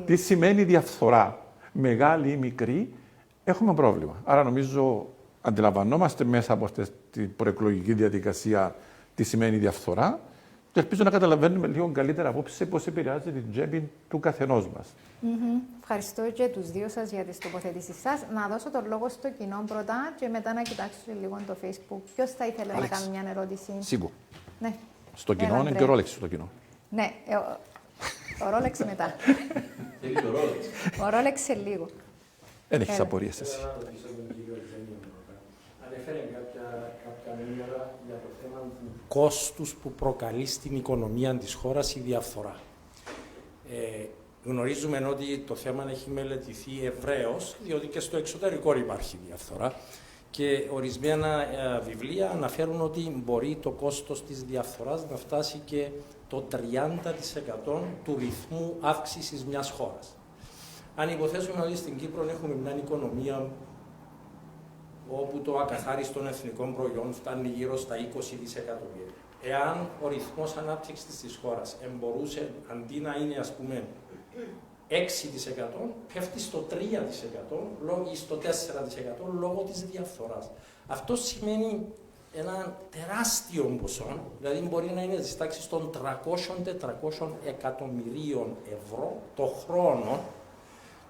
τι σημαίνει διαφθορά, μεγάλη ή μικρή, έχουμε πρόβλημα. Άρα νομίζω αντιλαμβανόμαστε μέσα από αυτή την προεκλογική διαδικασία τι σημαίνει διαφθορά και ελπίζω να καταλαβαίνουμε λίγο καλύτερα απόψε πώς επηρεάζει την τσέπη του καθενός μας. Ευχαριστώ και τους δύο σας για τις τοποθετήσεις σας. Να δώσω τον λόγο στο κοινό πρώτα και μετά να κοιτάξουμε λίγο το Facebook. Ποιος θα ήθελε να κάνει μια ερώτηση? Σίγουρα. Ναι. Στο κοινό είναι και ο Ρόλεξ στο κοινό. Ναι, ο Ρόλεξ μετά. Θέλει το Ρόλεξ. Ο Ρόλεξ σε λίγο. Δεν έχεις απορίες εσύ. Ανέφερε κάποια νούμερα για το θέμα του κόστους που προκαλεί στην οικονομία της χώρας η διαφθορά. Γνωρίζουμε ότι το θέμα έχει μελετηθεί ευρέως, διότι και στο εξωτερικό υπάρχει διαφθορά και ορισμένα βιβλία αναφέρουν ότι μπορεί το κόστος της διαφθοράς να φτάσει και το 30% του ρυθμού αύξησης μιας χώρας. Αν υποθέσουμε ότι στην Κύπρο έχουμε μια οικονομία όπου το ακαθάριστο εθνικό προϊόν φτάνει γύρω στα 20 δισεκατομμύρια. εάν ο ρυθμός ανάπτυξης της χώρας μπορούσε αντί να είναι ας πούμε 6% πέφτει στο 3% ή στο 4% λόγω της διαφθοράς. Αυτό σημαίνει ένα τεράστιο ποσό, δηλαδή μπορεί να είναι στις τάξεις των 300-400 εκατομμυρίων ευρώ το χρόνο,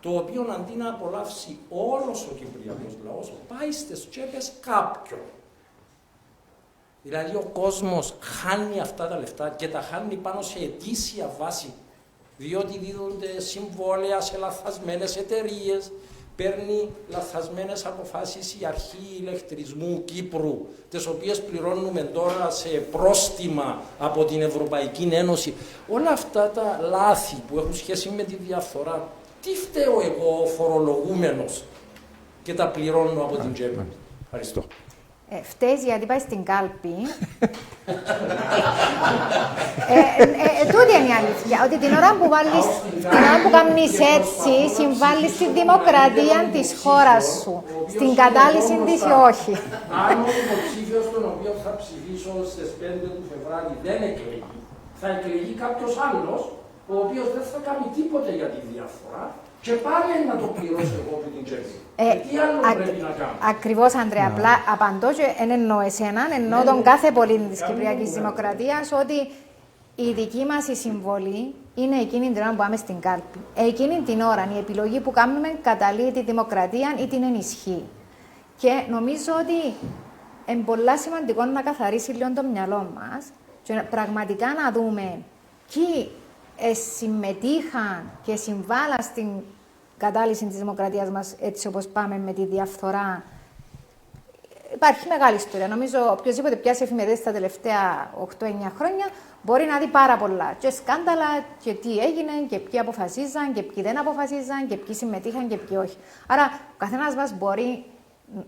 το οποίο αντί να απολαύσει όλος ο κυπριακός λαός, πάει στις τσέπες κάποιον. Δηλαδή ο κόσμος χάνει αυτά τα λεφτά και τα χάνει πάνω σε ετήσια βάση, διότι δίδονται συμβόλαια σε λαθασμένες εταιρείες, παίρνει λαθασμένες αποφάσεις η αρχή ηλεκτρισμού Κύπρου, τις οποίες πληρώνουμε τώρα σε πρόστιμα από την Ευρωπαϊκή Ένωση. Όλα αυτά τα λάθη που έχουν σχέση με τη διαφθορά, τι φταίω εγώ ο φορολογούμενος και τα πληρώνω από την τσέπη. Ευχαριστώ. Φταίς γιατί πάει στην κάλπη. Τούτη είναι η αλήθεια. Ότι την ώρα που κάνεις έτσι, συμβάλλεις στη δημοκρατία της χώρας σου. Στην κατάλυση της ή όχι. Αν ο υποψήφιος τον οποίο θα ψηφίσω στις 5 του Φεβρουαρίου δεν εκλεγεί, θα εκλεγεί κάποιος άλλος, ο οποίος δεν θα κάνει τίποτε για τη διαφθορά και πάλι να το πληρώσω εγώ από την τσέπη. Τι άλλο πρέπει να κάνω. Ακριβώς, Ανδρέα. Απλά απαντώ και δεν εννοώ εσέναν, εννοώ τον κάθε πολίτη της Κυπριακής Δημοκρατίας ότι η δική μας η συμβολή είναι εκείνη την ώρα που πάμε στην κάλπη. Εκείνη την ώρα η επιλογή που κάνουμε καταλύει τη δημοκρατία ή την ενισχύει. Και νομίζω ότι είναι πολύ σημαντικό να καθαρίσει λίγο το μυαλό μας και πραγματικά να δούμε ποιοι συμμετείχαν και συμβάλλαν στην κατάλυση της δημοκρατίας μας έτσι όπως πάμε με τη διαφθορά. Υπάρχει μεγάλη ιστορία. Νομίζω οποιοδήποτε πιάσει εφημερίδες τα τελευταία 8-9 χρόνια μπορεί να δει πάρα πολλά. Και σκάνδαλα και τι έγινε και ποιοι αποφασίζαν και ποιοι δεν αποφασίζαν και ποιοι συμμετείχαν και ποιοι όχι. Άρα ο καθένας μας μπορεί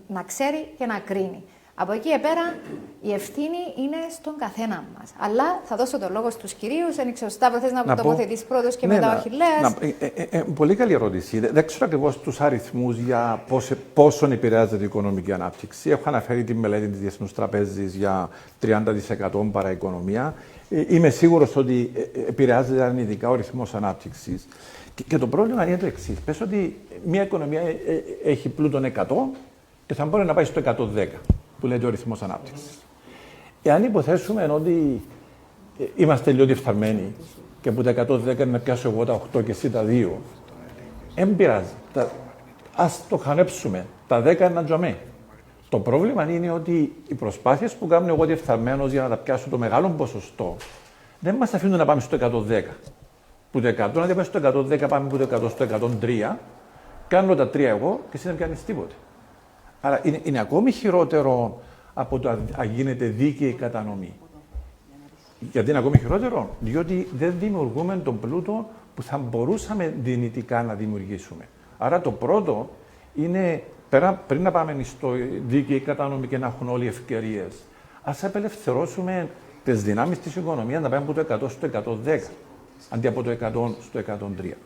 να ξέρει και να κρίνει. Από εκεί πέρα η ευθύνη είναι στον καθένα μας. Αλλά θα δώσω το λόγο στους κυρίους. Δεν ξέρω, Σταύρο, θες να τοποθετήσεις πρώτος και μετά ο Αχιλλέας. Πολύ καλή ερώτηση. Δεν ξέρω ακριβώς τους αριθμούς για πόσον επηρεάζεται η οικονομική ανάπτυξη. Έχω αναφέρει τη μελέτη της Διεθνούς Τραπέζης για 30% παραοικονομία. Είμαι σίγουρος ότι επηρεάζεται αρνητικά ο ρυθμός ανάπτυξης. Και το πρόβλημα είναι το εξής. Πες ότι μια οικονομία έχει πλούτον 100 και θα μπορεί να πάει στο 110. Που λέτε ο ρυθμός ανάπτυξης. Εάν υποθέσουμε ότι είμαστε λίγο διεφθαρμένοι και από τα 110 να πιάσω εγώ τα 8 και εσύ τα 2, δεν πειράζει. Ας το χανέψουμε. Τα 10 είναι να τζαμέ. Το πρόβλημα είναι ότι οι προσπάθειες που κάνω εγώ διεφθαρμένος για να τα πιάσω το μεγάλο ποσοστό δεν μας αφήνουν να πάμε στο 110. Που το 100, να πάμε στο 110, πάμε από το 100 στο 103, κάνω τα 3 εγώ και εσύ δεν πιάνεις τίποτε. Άρα είναι ακόμη χειρότερο από το να γίνεται δίκαιη κατανομή. Γιατί είναι ακόμη χειρότερο, διότι δεν δημιουργούμε τον πλούτο που θα μπορούσαμε δυνητικά να δημιουργήσουμε. Άρα το πρώτο είναι, πριν να πάμε στο δίκαιη κατανομή και να έχουν όλοι ευκαιρίες, ας απελευθερώσουμε τις δυνάμεις της οικονομίας να πάμε από το 100 στο 110, αντί από το 100 στο 103.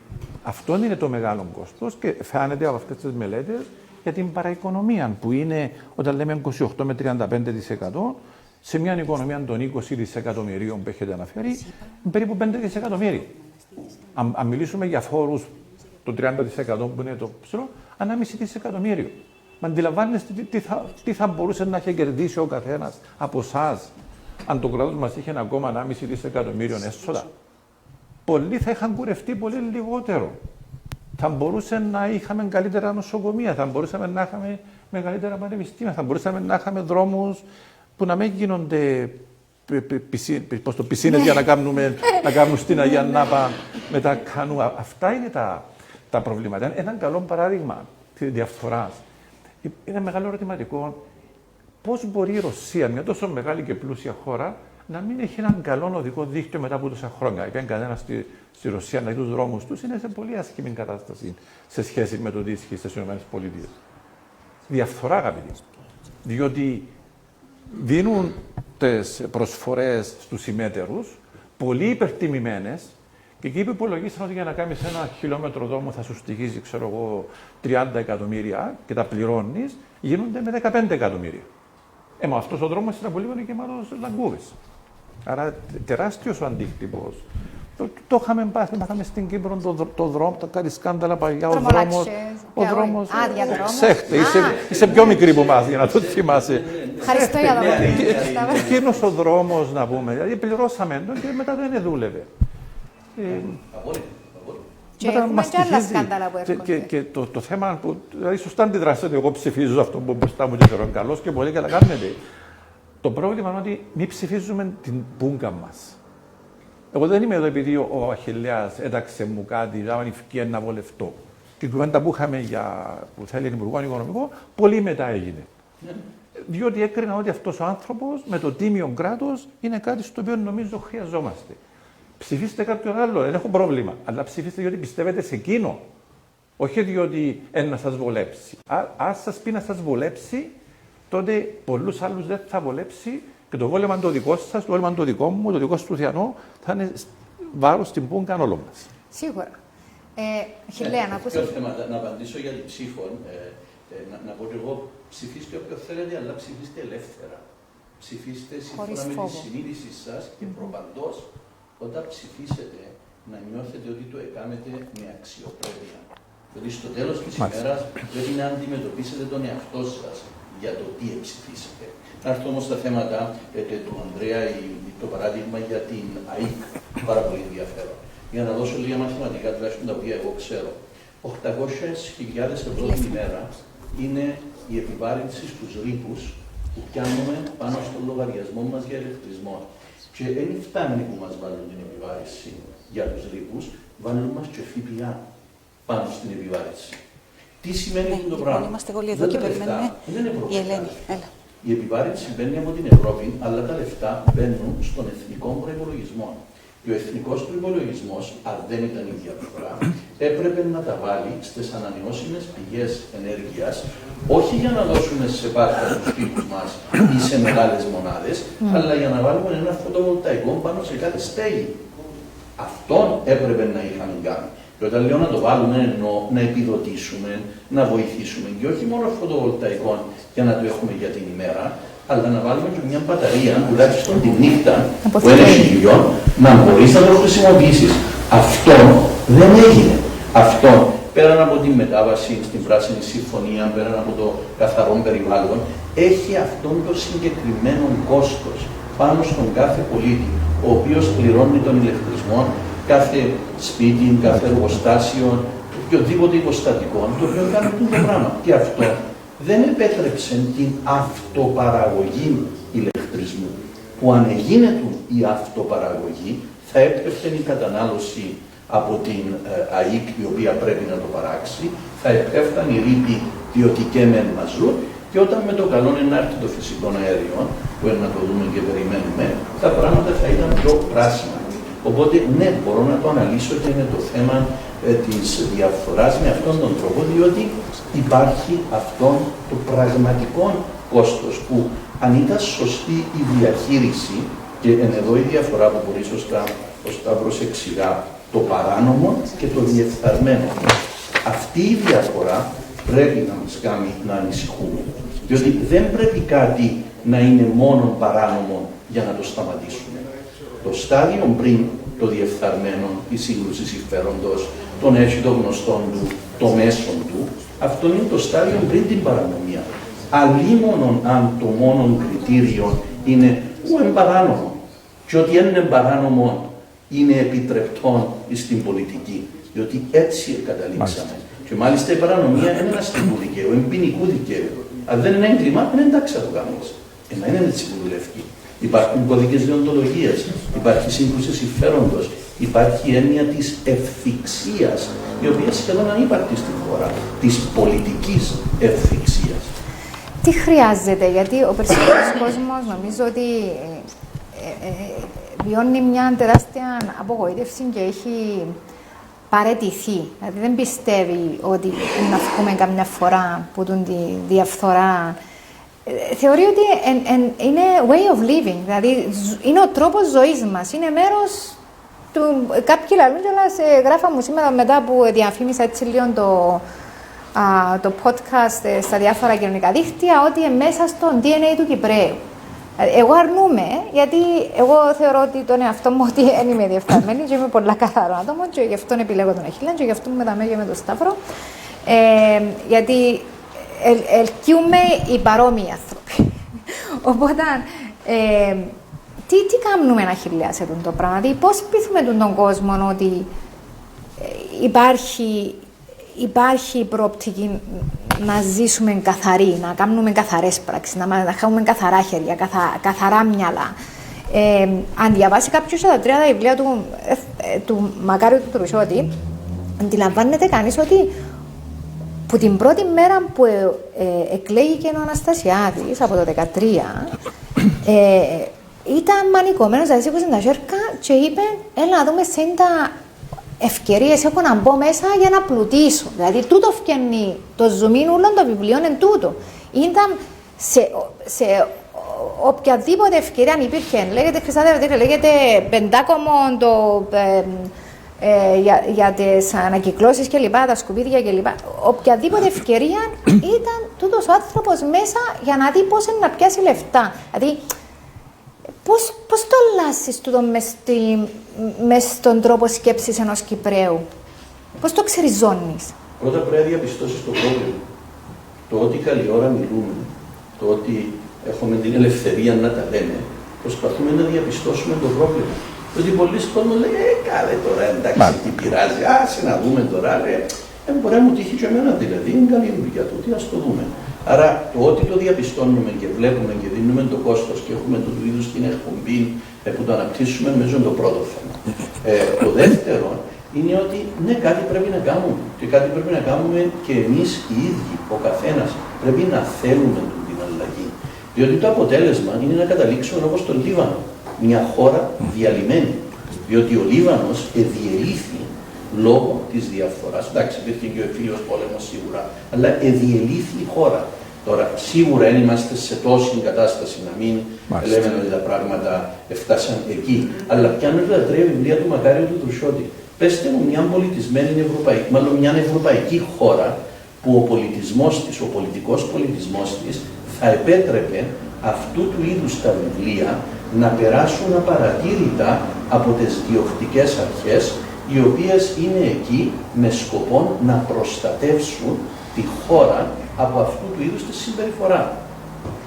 Αυτό είναι το μεγάλο κόστος και φαίνεται από αυτές τις μελέτες για την παραοικονομία, που είναι, όταν λέμε 28 με 35%, σε μια οικονομία των 20 δισεκατομμυρίων που έχετε αναφέρει, περίπου 5 δισεκατομμύρια. Αν μιλήσουμε για φόρους, το 30% που είναι το ψηλό, 1,5 δισεκατομμύριο. Μα αντιλαμβάνεστε τι θα μπορούσε να έχει κερδίσει ο καθένας από εσάς, αν το κράτος μας είχε ακόμα 1,5 δισεκατομμύριο έσοδα. Πολλοί θα είχαν κουρευτεί πολύ λιγότερο. Θα μπορούσε να είχαμε καλύτερα νοσοκομεία, θα μπορούσαμε να είχαμε μεγαλύτερα πανεπιστήμια, θα μπορούσαμε να είχαμε δρόμους που να μην γίνονται πισίνες για να κάνουμε στην Αγία Νάπα με τα κανού. Αυτά είναι τα προβλήματα. Ένα καλό παράδειγμα της διαφθοράς. Είναι μεγάλο ερωτηματικό πώς μπορεί η Ρωσία, μια τόσο μεγάλη και πλούσια χώρα, να μην έχει έναν καλό οδικό δίκτυο μετά από τόσα χρόνια. Υπήρχε κανένα στη Ρωσία να δει τους δρόμους τους, είναι σε πολύ άσχημη κατάσταση σε σχέση με το τι ισχύει στις ΗΠΑ. Διαφθορά, αγαπητοί. Διότι δίνουν τις προσφορές στους συμμέτερους, πολύ υπερτιμημένες, και εκεί που υπολογίσαν ότι για να κάνεις 1 χιλιόμετρο δρόμο θα σου στοιχίζει, ξέρω εγώ, 30 εκατομμύρια και τα πληρώνεις, γίνονται με 15 εκατομμύρια. Μα αυτός ο δρόμος στην Απολύβων είναι γεμάτος λαγκούδες. Άρα τεράστιος ο αντίκτυπος. Το είχαμε πάθει, μάθαμε στην Κύπρο το δρόμο, κάτι σκάνδαλα παλιά, ο δρόμος, ξέχτε, είσαι πιο μικρή που μας για να το θυμάσαι. Ευχαριστώ για το μάθημα. Εκείνος ο δρόμος, να πούμε, δηλαδή πληρώσαμε τον και μετά δεν δούλευε. Και έχουμε και άλλα σκάνδαλα που έρχονται. Και το θέμα που, δηλαδή σωστά αντιδράσετε, εγώ ψηφίζω αυτό που μπροστά μου και θεωρώ καλός και πολύ καλά κάνετε. Το πρόβλημα είναι ότι μην ψηφίζουμε την πούγκα μας. Εγώ δεν είμαι εδώ επειδή ο Αχιλλέας έταξε μου κάτι, δάβαν ευκαιρία να βολευτώ. Και η κουβέντα που είχαμε που θέλει την Υπουργό Οικονομικό, πολύ μετά έγινε. Διότι έκρινα ότι αυτός ο άνθρωπος με το τίμιο κράτος είναι κάτι στο οποίο νομίζω χρειαζόμαστε. Ψηφίστε κάποιον άλλο, δεν έχω πρόβλημα. Αλλά ψηφίστε διότι πιστεύετε σε εκείνο. Όχι διότι να σας βολέψει. Αν σας πει να σας βολέψει, τότε πολλούς άλλους δεν θα βολέψει και το βόλεμα το δικό σας, το βόλεμα το δικό μου, το δικό του Θιανό, θα είναι βάρος στην πούγκα όλων μας. Σίγουρα. Χιλέα, να ακούσω. Να απαντήσω για την ψήφο. Να πω και εγώ, ψηφίστε όποιο θέλετε, αλλά ψηφίστε ελεύθερα. Ψηφίστε σύμφωνα με τη συνείδησή σας και προπαντός, όταν ψηφίσετε, να νιώθετε ότι το έκανετε με αξιοπρέπεια. Δηλαδή, στο τέλος της ημέρας πρέπει να αντιμετωπίσετε τον εαυτό σας για το τι ψηφίσετε. Να έρθω όμως στα θέματα του Ανδρέα, το παράδειγμα για την ΑΕΚ, πάρα πολύ ενδιαφέρον. Για να δώσω λίγα μαθηματικά, τουλάχιστον τα οποία εγώ ξέρω. 800.000 ευρώ την ημέρα είναι η επιβάρυνση στους ρήπους που πιάνουμε πάνω στον λογαριασμό μας για ηλεκτρισμό. Και δεν φτάνει που μας βάλουν την επιβάρυνση για τους ρήπους, βάλουν μας και ΦΠΑ πάνω στην επιβάρυνση. Τι σημαίνει αυτό το πράγμα? Είμαστε όλοι εδώ και περιμένουμε. Η Ελένη, έλα. Η επιβάρυνση μπαίνει από την Ευρώπη, αλλά τα λεφτά μπαίνουν στον εθνικό προϋπολογισμό. Και ο εθνικός προϋπολογισμός, αν δεν ήταν η διαφορά, έπρεπε να τα βάλει στις ανανεώσιμες πηγές ενέργειας, όχι για να δώσουμε σε πάρκα τους σπίτους μας ή σε μεγάλες μονάδες, αλλά για να βάλουμε ένα φωτοβολταϊκό πάνω σε κάθε στέγη. Αυτόν έπρεπε να είχαμε κάνει. Και όταν λέω να το βάλουμε, εννοώ να επιδοτήσουμε, να βοηθήσουμε και όχι μόνο φωτοβολταϊκό για να το έχουμε για την ημέρα, αλλά να βάλουμε και μια μπαταρία, τουλάχιστον τη νύχτα, που είναι χιλιών, να μπορείς να το χρησιμοποιήσεις. Αυτό δεν έγινε. Αυτό, πέραν από τη μετάβαση στην Πράσινη Συμφωνία, πέραν από το καθαρό περιβάλλον, έχει αυτόν το συγκεκριμένο κόστος πάνω στον κάθε πολίτη, ο οποίος πληρώνει τον ηλεκτρισμό, κάθε σπίτι, κάθε εργοστάσιο, οποιοδήποτε υποστατικό, το οποίο κάνει αυτό το πράγμα. Και αυτό δεν επέτρεψε την αυτοπαραγωγή ηλεκτρισμού, που αν εγίνεται η αυτοπαραγωγή, θα έπρεπε η κατανάλωση από την ΑΕΚ, η οποία πρέπει να το παράξει, θα επέφτανε οι ρήποι, διότι και μεν μαζούν, και όταν με το καλό να έρθει το φυσικό αέριο, που είναι να το δούμε και περιμένουμε, τα πράγματα θα ήταν πιο πράσινα. Οπότε, ναι, μπορώ να το αναλύσω και είναι το θέμα της διαφοράς με αυτόν τον τρόπο, διότι υπάρχει αυτόν το πραγματικό κόστος που αν ήταν σωστή η διαχείριση, και εδώ η διαφορά που πολύ σωστά ο Σταύρος εξηγά, το παράνομο και το διεφθαρμένο. Αυτή η διαφορά πρέπει να μας κάνει να ανησυχούμε, διότι δεν πρέπει κάτι να είναι μόνο παράνομο για να το σταματήσουμε. Το στάδιο πριν, το διεφθαρμένο, η σύγκρουση συμφέροντος, τον έχει το γνωστό του, το μέσον του, αυτό είναι το στάδιο πριν την παρανομία. Αλλήμωνον αν το μόνο κριτήριο είναι που είναι παράνομο, και ότι είναι παράνομο είναι επιτρεπτό στην πολιτική, διότι έτσι καταλήξαμε. Και μάλιστα η παρανομία είναι ένα αστικού δικαίου, είναι ποινικού δικαίου. Αν δεν είναι έγκλημα, είναι εντάξει να το κάνεις. Μα είναι έτσι που δουλεύει. Υπάρχουν κώδικες δεοντολογίας, υπάρχει σύγκρουση συμφέροντος, υπάρχει έννοια της ευθυξίας, η οποία σχεδόν ανύπαρκτη στην χώρα, της πολιτικής ευθυξίας. Τι χρειάζεται, γιατί ο περισσότερος κόσμος νομίζω ότι βιώνει μια τεράστια απογοήτευση και έχει παραιτηθεί. Δηλαδή δεν πιστεύει ότι να βγούμε καμιά φορά που τη διαφθορά. Θεωρεί ότι είναι way of living, δηλαδή είναι ο τρόπος ζωής μας, είναι μέρος του. Κάποιοι λαλούν και γράφα μου σήμερα μετά που διαφήμισα έτσι λίγο το podcast στα διάφορα κοινωνικά δίκτυα, ότι είναι μέσα στο DNA του Κυπραίου. Εγώ αρνούμαι, γιατί εγώ θεωρώ ότι τον εαυτό μου ότι δεν είμαι διεφθαρμένη και είμαι πολλά καθαρό άτομο και γι' αυτό επιλέγω τον Αχιλλέα και γι' αυτό με τα μέγια με τον Σταύρο. Γιατί ελκύουμε οι παρόμοιοι άνθρωποι. Οπότε, τι κάνουμε Αχιλλέα σε το πράγμα, δηλαδή πώς πείθουμε τον κόσμο ότι υπάρχει προοπτική να ζήσουμε καθαροί, να κάνουμε καθαρές πράξεις, να κάνουμε καθαρά χέρια, καθαρά μυαλά. Αν διαβάσει κάποιος τα 3 βιβλία του Μακάριου του Τρουσιώτη, αντιλαμβάνεται κανείς ότι που την πρώτη μέρα που εκλέγηκε ο Αναστασιάδης από το 2013, ήταν μανικωμένος, δηλαδή σήκωσε τα σέρκα και είπε έλα να δούμε σε τα ευκαιρίες έχω να μπω μέσα για να πλουτίσω. Δηλαδή τούτο φτιάχνει το ζουμί όλων των βιβλίων εν τούτο. Ήταν σε οποιαδήποτε ευκαιρία αν υπήρχε, λέγεται Χρυσά Δευτερία, λέγεται πεντάκομο για τις ανακυκλώσεις και λοιπά, τα σκουπίδια και λοιπά. Οποιαδήποτε ευκαιρία ήταν τούτος ο άνθρωπος μέσα για να δει πώς είναι να πιάσει λεφτά. Δηλαδή, πώς το αλλάσεις τούτο μες στον τρόπο σκέψης ενός Κυπρέου, πώς το ξεριζώνεις? Πρώτα πρέπει να διαπιστώσεις το πρόβλημα. Το ότι καλή ώρα μιλούμε, το ότι έχουμε την ελευθερία να τα λέμε, προσπαθούμε να διαπιστώσουμε το πρόβλημα. Ότι πολλοί κόσμοι λένε, κάλε τώρα, εντάξει, τι πειράζει, άσε να δούμε τώρα, μπορεί να μου τύχει και εμένα δηλαδή, είναι καλή δουλειά του, ας το δούμε. Άρα το ότι το διαπιστώνουμε και βλέπουμε και δίνουμε το κόστος και έχουμε το είδους την εκπομπή που το αναπτύσσουμε, νομίζω είναι το πρώτο θέμα. Το δεύτερο είναι ότι ναι, κάτι πρέπει να κάνουμε και κάτι πρέπει να κάνουμε και εμείς οι ίδιοι, ο καθένας, πρέπει να θέλουμε την αλλαγή. Διότι το αποτέλεσμα είναι να καταλήξουμε όπως το Λίβανο, μια χώρα διαλυμένη. Διότι ο Λίβανος εδιελήθη λόγω της διαφθοράς. Εντάξει, υπήρχε και ο εμφύλιος πόλεμος σίγουρα, αλλά εδιελήθη η χώρα. Τώρα, σίγουρα δεν είμαστε σε τόση κατάσταση να μην λέμε ότι τα πράγματα φτάσαν εκεί. Αλλά πιάνουν τα 3 βιβλία του Μακάριου του Τρουσιώτη. Πέστε μου μια πολιτισμένη ευρωπαϊκή, μάλλον μια ευρωπαϊκή χώρα που ο πολιτισμός της, ο πολιτικός πολιτισμός της θα επέτρεπε αυτού του είδους τα βιβλία να περάσουν απαρατήρητα από τις διοκτικές αρχές, οι οποίες είναι εκεί με σκοπό να προστατεύσουν τη χώρα από αυτού του είδους τη συμπεριφορά.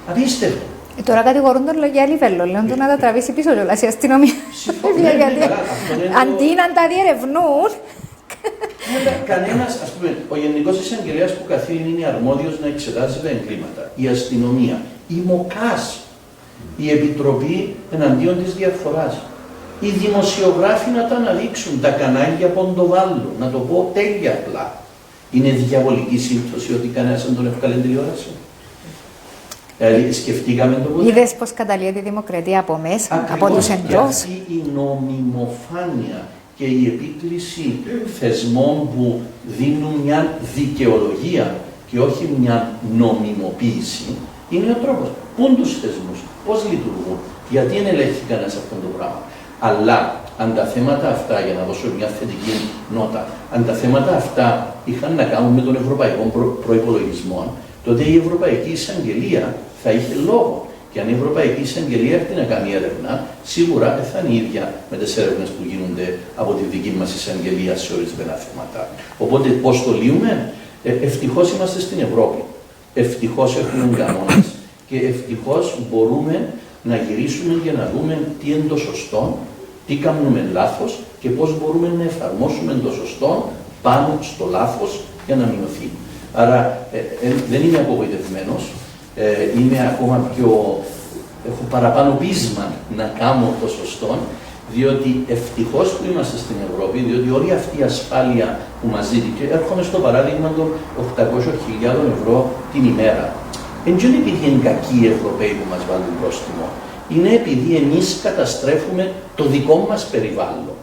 Απίστευτο. Τώρα κατηγορούν τον για λιβέλο, λένε του να τα τραβήσει πίσω κιόλας η αστυνομία. Αντί να τα διερευνούν. Κανένας, ας πούμε, ο Γενικός Εισαγγελέας που καθήλυν είναι αρμόδιος να εξετάζει τα εγκλήματα. Η αστυνομία, η ΜΟΚΑΣ, η Επιτροπή εναντίον της διαφθοράς. Οι δημοσιογράφοι να τα αναδείξουν, τα κανάλια Ποντοβάλλου, να το πω τέλεια απλά. Είναι διαβολική σύμπτωση ότι κανένας δεν τον εύκαλε τηλεόραση. Δηλαδή, σκεφτήκαμε το ποτέ. Είδες πώς καταλύεται η δημοκρατία από μέσα, Ακριβώς, από τους εντός. Και αυτή η νομιμοφάνεια και η επίκληση θεσμών που δίνουν μια δικαιολογία και όχι μια νομιμοποίηση είναι ο τρόπος. Πού είναι τους θεσμούς, πώς λειτουργούν, γιατί δεν ελέγχει κανένας αυτό το πράγμα. Αλλά αν τα θέματα αυτά, για να δώσω μια θετική νότα, αν τα θέματα αυτά είχαν να κάνουν με τον ευρωπαϊκό προϋπολογισμό, τότε η Ευρωπαϊκή Εισαγγελία θα είχε λόγο. Και αν η Ευρωπαϊκή Εισαγγελία έρθει να κάνει έρευνα, σίγουρα δεν θα είναι η ίδια με τις έρευνες που γίνονται από τη δική μας εισαγγελία σε ορισμένα θέματα. Οπότε πώς το λύουμε? Ευτυχώς είμαστε στην Ευρώπη. Ευτυχώς έχουμε κανόνες και ευτυχώς μπορούμε να γυρίσουμε και να δούμε τι είναι το σωστό, τι κάνουμε λάθος και πώς μπορούμε να εφαρμόσουμε το σωστό πάνω στο λάθος για να μειωθεί. Άρα δεν είμαι απογοητευμένος, είμαι ακόμα έχω παραπάνω πείσμα να κάνω το σωστό, διότι ευτυχώς που είμαστε στην Ευρώπη, διότι όλη αυτή η ασφάλεια που μας ζήτηκε, έρχομαι στο παράδειγμα των 800.000 ευρώ την ημέρα. Δεν είναι επειδή είναι κακοί οι Ευρωπαίοι που μας βάλουν πρόστιμο, είναι επειδή εμείς καταστρέφουμε το δικό μας περιβάλλον.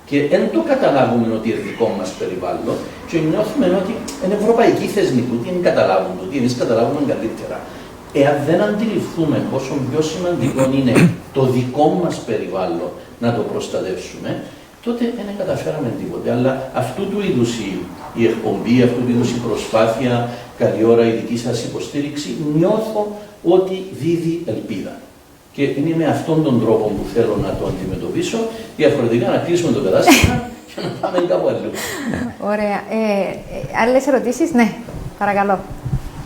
Και δεν το καταλάβουμε ότι είναι δικό μας περιβάλλον και νιώθουμε ότι είναι ευρωπαϊκοί θεσμοί του, ότι δεν καταλάβουν το, ότι εμείς καταλάβουμε καλύτερα. Εάν δεν αντιληφθούμε πόσο πιο σημαντικό είναι το δικό μας περιβάλλον να το προστατεύσουμε, τότε δεν καταφέραμε τίποτε. Αλλά αυτού του είδους η εκπομπή, αυτού του είδους η προσπάθεια, καλή ώρα η δική σας υποστήριξη, νιώθω ότι δίδει ελπίδα. Και είναι με αυτόν τον τρόπο που θέλω να το αντιμετωπίσω, διαφορετικά να κλείσουμε το κατάστημα και να πάμε κάπου αλλού. Ωραία. Άλλες ερωτήσεις? Ναι, παρακαλώ.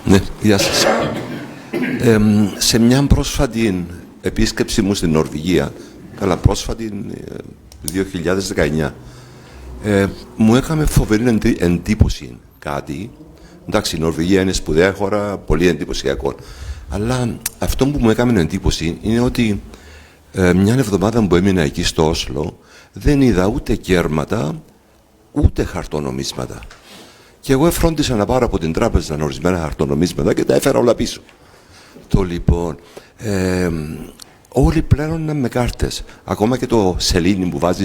Ναι, γεια σας. Σε μια πρόσφατη επίσκεψη μου στην Νορβηγία, καλά πρόσφατη 2019, μου έκαμε φοβερή εντύπωση κάτι. Εντάξει, η Νορβηγία είναι σπουδαία χώρα, πολύ εντυπωσιακό. Αλλά αυτό που μου έκανε εντύπωση είναι ότι μια εβδομάδα που έμεινα εκεί στο Όσλο δεν είδα ούτε κέρματα, ούτε χαρτονομίσματα. Και εγώ εφρόντισα να πάρω από την τράπεζα ορισμένα χαρτονομίσματα και τα έφερα όλα πίσω. Το λοιπόν, όλοι πλένονταν με κάρτες. Ακόμα και το σελήνι που βάζει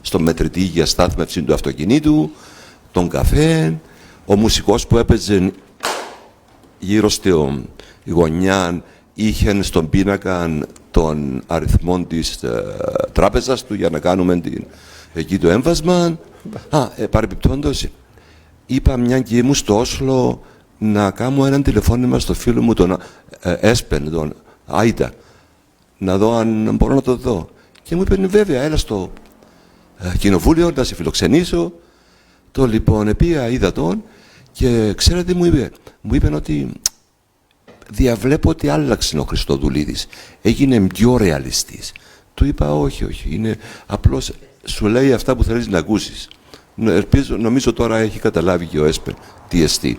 στο μετρητή για στάθμευση του αυτοκινήτου, τον καφέ, ο μουσικός που έπαιζε γύρω στη γωνιά είχε στον πίνακα των αριθμών της τράπεζας του για να κάνουμε εκεί το έμβασμα. Παρεπιπτόντως, είπα μια και ήμουν στο Όσλο να κάνω ένα τηλεφώνημα στο φίλο μου τον Έσπεν, τον Άιντα, να δω αν μπορώ να το δω. Και μου είπε βέβαια, έλα στο κοινοβούλιο να σε φιλοξενήσω. Το λοιπόν, επία είδα τον και ξέρετε μου είπε ότι διαβλέπω ότι άλλαξε ο Χριστοδουλίδης. Έγινε πιο ρεαλιστής. Του είπα όχι, είναι απλώς σου λέει αυτά που θέλεις να ακούσεις. Νομίζω τώρα έχει καταλάβει και ο Έσπερ τι εστί.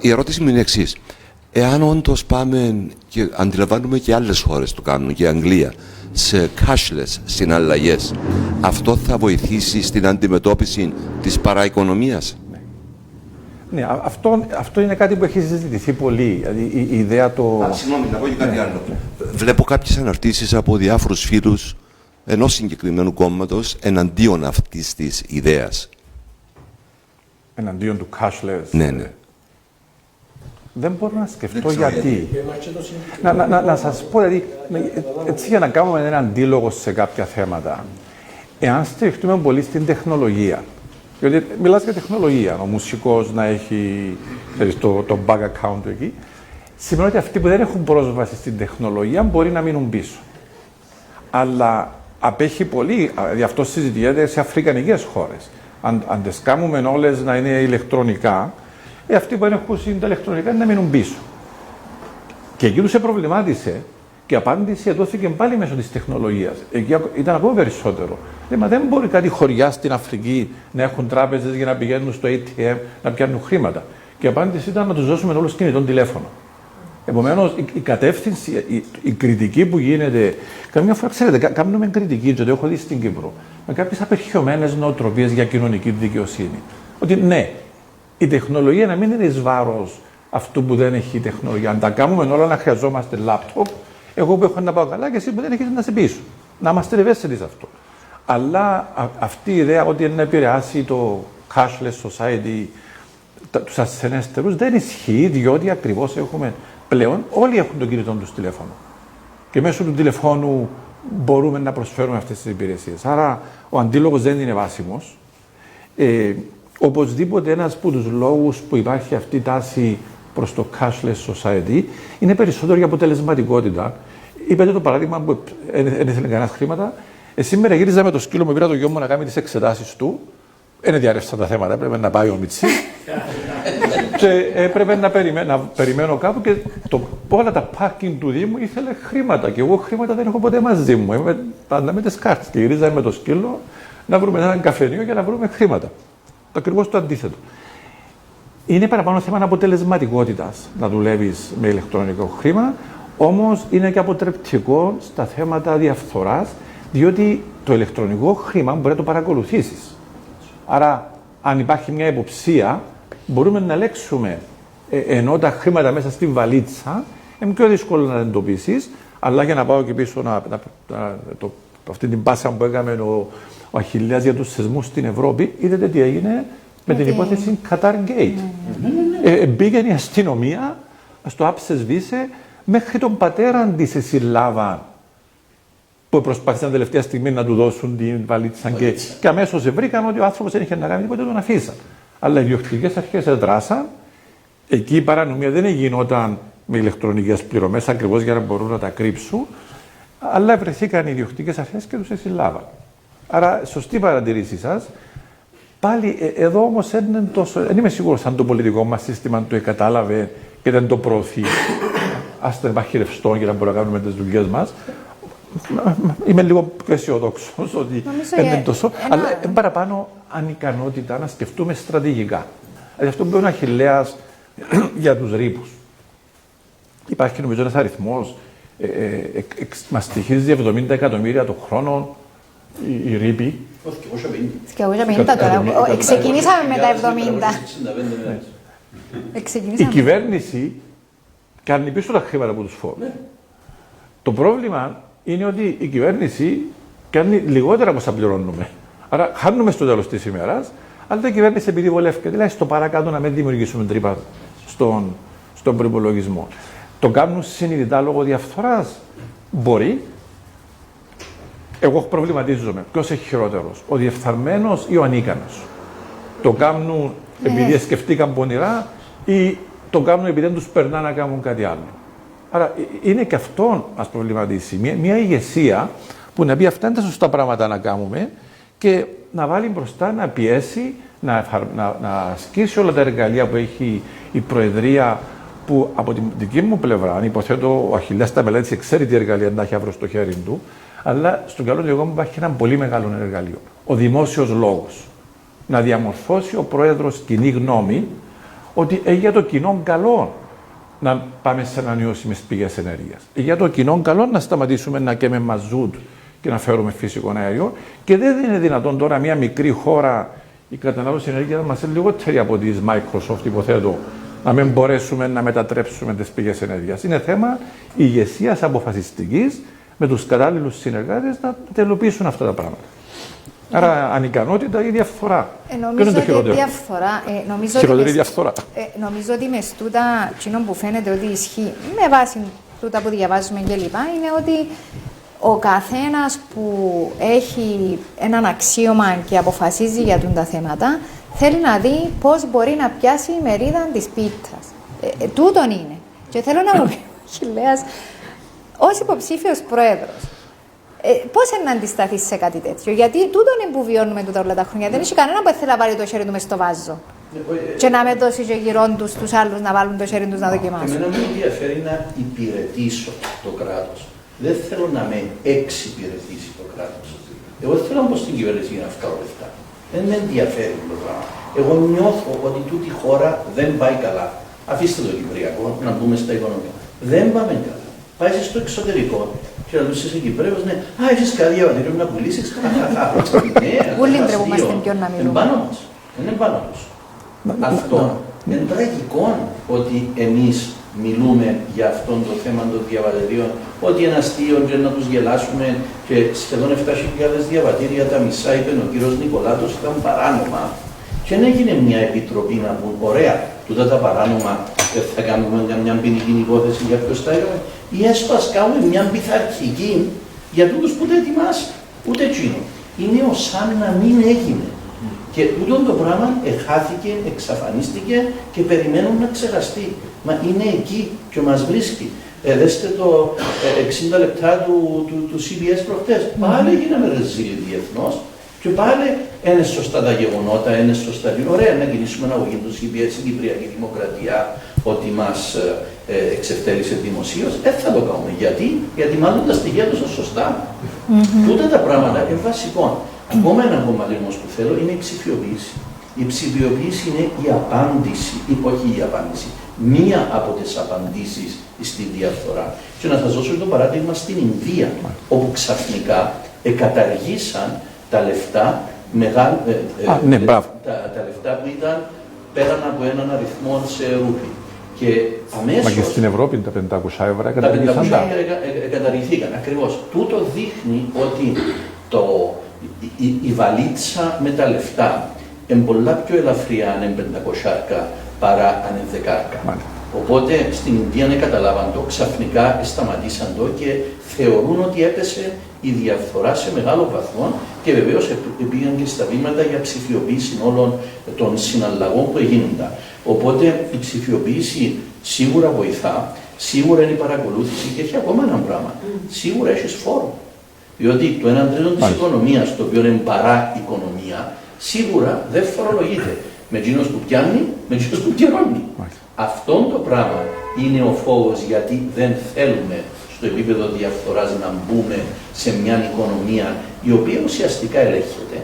Η ερώτηση μου είναι εξής. Εάν όντως πάμε και αντιλαμβάνουμε και άλλες χώρες το κάνουν, και η Αγγλία, σε cashless συναλλαγές, αυτό θα βοηθήσει στην αντιμετώπιση της παραοικονομίας? Ναι, αυτό είναι κάτι που έχει συζητηθεί πολύ. Δηλαδή, η ιδέα το... Συγγνώμη, να πω και κάτι άλλο. Βλέπω κάποιες αναρτήσεις από διάφορους φίλους ενός συγκεκριμένου κόμματος εναντίον αυτής της ιδέας. Εναντίον του cashless. Ναι. Δεν μπορώ να σκεφτώ γιατί. Να σας πω, δηλαδή, έτσι για να κάνουμε έναν αντίλογο σε κάποια θέματα. Εάν στηριχτούμε πολύ στην τεχνολογία, γιατί μιλάς για τεχνολογία, ο μουσικός να έχει το bank account του εκεί, σημαίνει ότι αυτοί που δεν έχουν πρόσβαση στην τεχνολογία μπορεί να μείνουν πίσω. Αλλά απέχει πολύ, γι' αυτό συζητιέται σε αφρικανικές χώρες. Αν τις κάνουμε όλες να είναι ηλεκτρονικά, αυτοί που δεν έχουν τα ηλεκτρονικά είναι να μείνουν πίσω. Και εκεί τους προβλημάτισε και η απάντηση δόθηκε πάλι μέσω της τεχνολογίας. Εκεί ήταν ακόμα περισσότερο. Μα δεν μπορεί κάτι χωριά στην Αφρική να έχουν τράπεζες για να πηγαίνουν στο ATM να πιάνουν χρήματα. Και η απάντηση ήταν να τους δώσουμε όλους κινητών τηλέφωνο. Επομένως, η κατεύθυνση, η κριτική που γίνεται. Καμιά φορά, ξέρετε, κάνουμε κριτική, το έχω δει στην Κύπρο, με κάποιες απερχιωμένες νοοτροπίες για κοινωνική δικαιοσύνη. Ότι ναι, η τεχνολογία να μην είναι εις βάρος αυτού που δεν έχει τεχνολογία. Αν τα κάνουμε όλα να χρειαζόμαστε λάπτοπ, εγώ που έχω να πάω καλά και εσύ που δεν έχεις να σε πείσω. Να είμαστε ευαίσθητοι σε αυτό. Αλλά αυτή η ιδέα ότι να επηρεάσει το cashless society τους ασθενέστερους δεν ισχύει, διότι ακριβώς έχουμε πλέον, όλοι έχουν το κινητό τους τηλέφωνο. Και μέσω του τηλεφώνου μπορούμε να προσφέρουμε αυτές τις υπηρεσίες. Άρα ο αντίλογος δεν είναι βάσιμος. Οπωσδήποτε ένας από τους λόγους που υπάρχει αυτή η τάση προς το cashless society είναι περισσότερο για αποτελεσματικότητα. Είπατε το παράδειγμα που δεν ήθελε κανένα χρήματα. Σήμερα γύριζα με το σκύλο μου, πήρα το γιο μου να κάνει τις εξετάσεις του. Δεν διαρρεύσαν τα θέματα, έπρεπε να πάει ο Μιτσί. Και έπρεπε να περιμένω κάπου και όλα τα πάρκινγκ του Δήμου ήθελε χρήματα. Και εγώ χρήματα δεν έχω ποτέ μαζί μου. Είμαι πάντα με τις κάρτες. Και γυρίζαμε με το σκύλο να βρούμε έναν καφενείο για να βρούμε χρήματα. Ακριβώς το αντίθετο. Είναι παραπάνω θέμα αποτελεσματικότητας να δουλεύεις με ηλεκτρονικό χρήμα, όμως είναι και αποτρεπτικό στα θέματα διαφθοράς, διότι το ηλεκτρονικό χρήμα μπορεί να το παρακολουθήσεις. Άρα, αν υπάρχει μια υποψία, μπορούμε να ελέγξουμε ενώ τα χρήματα μέσα στη βαλίτσα είναι πιο δύσκολο να τα εντοπίσεις, αλλά για να πάω και πίσω αυτή την πάσα που έκαμε ο Αχιλλέας για τους σεισμούς στην Ευρώπη, είδατε τι έγινε με την υπόθεση Qatar Gate. Μπήκε η αστυνομία στο άψες βίσε, μέχρι τον πατέρα της συλλάβαν που προσπάθησαν τελευταία στιγμή να του δώσουν την βαλίτσα και αμέσως βρήκαν ότι ο άνθρωπος δεν είχε να κάνει τίποτα, τον αφήσαν. Αλλά οι διοκτικές αρχές δράσαν. Εκεί η παρανομία δεν γινόταν με ηλεκτρονικές πληρωμές, ακριβώς για να μπορούν να τα κρύψουν. αλλά βρεθήκαν οι ιδιοκτικές αρχές και τους συλλάβαν. Άρα, σωστή παρατηρήσή σας. Πάλι εδώ όμως δεν είμαι σίγουρος αν το πολιτικό μας σύστημα το κατάλαβε και δεν το προωθεί. Ας δεν υπάρχει ρευστό για να μπορούμε να κάνουμε τις δουλειές μας. Είμαι λίγο πιο αισιοδόξος ότι δεν είναι τόσο, αλλά είναι παραπάνω ανικανότητα να σκεφτούμε στρατηγικά. Δηλαδή αυτό που είναι ο Αχιλλέας για τους ρήπους. Υπάρχει νομίζω ένας αριθμός, μας στοιχίζει 70 εκατομμύρια το χρόνο οι ρήποι. 250 τώρα. Ξεκινήσαμε με τα 70. Η κυβέρνηση κάνει πίσω τα χρήματα από τους φόρους. Το πρόβλημα είναι ότι η κυβέρνηση κάνει λιγότερα από όσα πληρώνουμε. Άρα χάνουμε στο τέλος της ημέρας, αλλά η κυβέρνηση επειδή βολεύει, δηλαδή στο παρακάτω να μην δημιουργήσουμε τρύπα στον προϋπολογισμό. Το κάνουν συνειδητά λόγω διαφθοράς. Μπορεί. Εγώ προβληματίζομαι. Ποιος έχει χειρότερος, ο διεφθαρμένος ή ο ανίκανος. Το κάνουν επειδή σκεφτήκαν πονηρά ή το κάνουν επειδή δεν τους περνά να κάνουν κάτι άλλο. Άρα είναι και αυτό μας προβληματίσει. Μια ηγεσία που να πει αυτά είναι τα σωστά πράγματα να κάνουμε και να βάλει μπροστά, να πιέσει, να ασκήσει όλα τα εργαλεία που έχει η Προεδρία, που από την δική μου πλευρά, αν υποθέτω ο Αχιλλέας τα μελέτησε, ξέρει τι εργαλεία να έχει αύριο στο χέρι του, αλλά στον καλό του εγώ μου υπάρχει ένα πολύ μεγάλο εργαλείο. Ο δημόσιος λόγος. Να διαμορφώσει ο Πρόεδρος κοινή γνώμη ότι για το κοινό καλό να πάμε σε ανανεώσιμες πηγές ενέργειας. Για το κοινό καλό να σταματήσουμε να καίμε μαζούτ και να φέρουμε φυσικό αέριο. Και δεν είναι δυνατόν τώρα μια μικρή χώρα η κατανάλωση ενέργειας μας είναι λιγότερη από τη Microsoft, υποθέτω, να μην μπορέσουμε να μετατρέψουμε τις πηγές ενέργειας. Είναι θέμα ηγεσίας αποφασιστικής με τους κατάλληλους συνεργάτες να τελοποιήσουν αυτά τα πράγματα. Άρα ανικανότητα ή διαφθορά. Νομίζω ότι η διαφθορά. Χειρότερη διαφθορά. Νομίζω ότι με στούτα, εκείνο που φαίνεται ότι ισχύει, με βάση τούτα που διαβάζουμε κλπ., είναι ότι ο καθένας που έχει έναν αξίωμα και αποφασίζει για τα θέματα, θέλει να δει πώς μπορεί να πιάσει η μερίδα της πίτσας. Τούτον είναι. Και θέλω να μου πει ο Αχιλλέας, ως υποψήφιος πρόεδρος, πώς να αντισταθεί σε κάτι τέτοιο, γιατί τούτον είναι που βιώνουμε τούτα όλα τα χρόνια. Δεν έχει κανένα που θέλει να βάλει το χέρι του μες στο βάζο. Και να με δώσει και γυρών τους άλλους να βάλουν το χέρι τους να δοκιμάσουν. Εμένα με ενδιαφέρει να υπηρετήσω το κράτος. Δεν θέλω να με εξυπηρετήσει το κράτος. Εγώ δεν θέλω να μπω στην κυβέρνηση για να βγάλω λεφτά. Δεν με ενδιαφέρει το πράγμα. Εγώ νιώθω ότι τούτη η χώρα δεν πάει καλά. Αφήστε το Κυπριακό, να μπούμε στα οικονομικά. Δεν πάμε καλά. Πάει στο εξωτερικό και να τους είσαι Κυπρέος, ναι, έχεις κάτι διαβατήριο να πουλήσεις. Όλοι ντρεπόμαστε πιο να μιλούμε. Είναι πάνω μας. Είναι πάνω τους. Αυτό είναι τραγικό ότι εμείς μιλούμε για αυτόν το θέμα των διαβατηρίων, ότι είναι αστείο και να τους γελάσουμε και σχεδόν 7.000 διαβατήρια, τα μισά, είπε ο κύριος Νικολάτος, ήταν παράνομα. Και δεν έγινε μια επιτροπή να πούν, ωραία, τούτα τα παράνομα θα κάνουμε μια ποινική υπόθεση για ποιος τα έκανε, ή έστω ας κάνουμε μια πειθαρχική για τούτους που δεν ετοιμάσει, ούτε εκείνο. Είναι ως σαν να μην έγινε. Και τούτο το πράγμα εχάθηκε, εξαφανίστηκε και περιμένουν να ξεχαστεί. Μα είναι εκεί και μας βρίσκει. Δέστε το 60 λεπτά του CBS προχτές. Πάλι γίναμε ρεζίλοι διεθνώς και πάλι είναι σωστά τα γεγονότα, είναι σωστά. Ωραία να κινήσουμε ένα αγωγή του CBS στην Κυπριακή Δημοκρατία ότι μας εξευτέλισε δημοσίως. Θα το κάνουμε. Γιατί μάλλον τα στοιχεία τους είναι σωστά. Τούτα τα πράγματα είναι βασικό. Ακόμα ένα κομμάτι όμως που θέλω είναι η ψηφιοποίηση. Η ψηφιοποίηση είναι η απάντηση, όχι η απάντηση. Μία από τις απαντήσεις στη διαφθορά. Και να σας δώσω το παράδειγμα στην Ινδία, όπου ξαφνικά καταργήσαν τα λεφτά, τα λεφτά που ήταν πέραν από έναν αριθμό σε ρούπι. Και αμέσως. Μα και στην Ευρώπη τα 500 ευρώ καταργήσαν. Τα 500 καταργηθήκαν. Ακριβώς. Τούτο δείχνει ότι η βαλίτσα με τα λεφτά είναι πολλά πιο ελαφριά αν είναι 500 παρά αν είναι 10. Οπότε στην Ινδία δεν καταλάβαν το, ξαφνικά σταματήσαν το και θεωρούν ότι έπεσε η διαφθορά σε μεγάλο βαθμό και βεβαίως πήγαν και στα βήματα για ψηφιοποίηση όλων των συναλλαγών που έγιναν. Οπότε η ψηφιοποίηση σίγουρα βοηθά. Σίγουρα είναι η παρακολούθηση και έχει ακόμα ένα πράγμα. Σίγουρα έχει φόρο. Διότι το 1/3 της οικονομίας, το οποίο είναι παρά οικονομία, σίγουρα δεν φορολογείται. Με εκείνος που πιάνει, με εκείνος που πληρώνει. Αυτό το πράγμα είναι ο φόβος, γιατί δεν θέλουμε στο επίπεδο διαφθοράς να μπούμε σε μια οικονομία η οποία ουσιαστικά ελέγχεται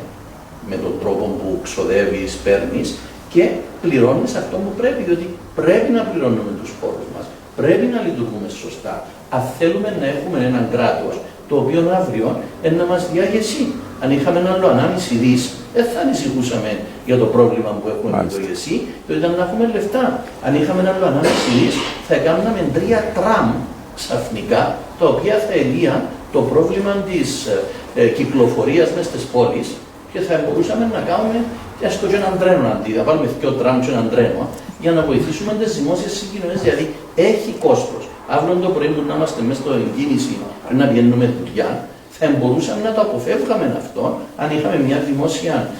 με τον τρόπο που ξοδεύεις, παίρνεις και πληρώνεις αυτό που πρέπει, διότι πρέπει να πληρώνουμε τους φόρους μας, πρέπει να λειτουργούμε σωστά. Αν θέλουμε να έχουμε έναν κράτος το οποίο αύριο να μας διάγει. Αν είχαμε ένα άλλο 1,5 δις, δεν θα ανησυχούσαμε για το πρόβλημα που έχουμε με το ΕΣΥ, το ήταν να έχουμε λεφτά. Αν είχαμε ένα άλλο 1,5 δις, θα κάνουμε 3 τραμ ξαφνικά, τα οποία θα ελύαν το πρόβλημα της κυκλοφορίας μες στις πόλεις και θα μπορούσαμε να κάνουμε έστω και έναν τρένο αντί, να βάλουμε 2 τραμ και έναν τρένο για να βοηθήσουμε τις δημόσιες συγκοινωνίες, δηλαδή έχει κόστος. Αύριο το πρωί που να είμαστε μέσα στο εγκίνηση πριν να πηγαίνουμε δουλειά, θα μπορούσαμε να το αποφεύγαμε αυτό αν είχαμε μια δημόσια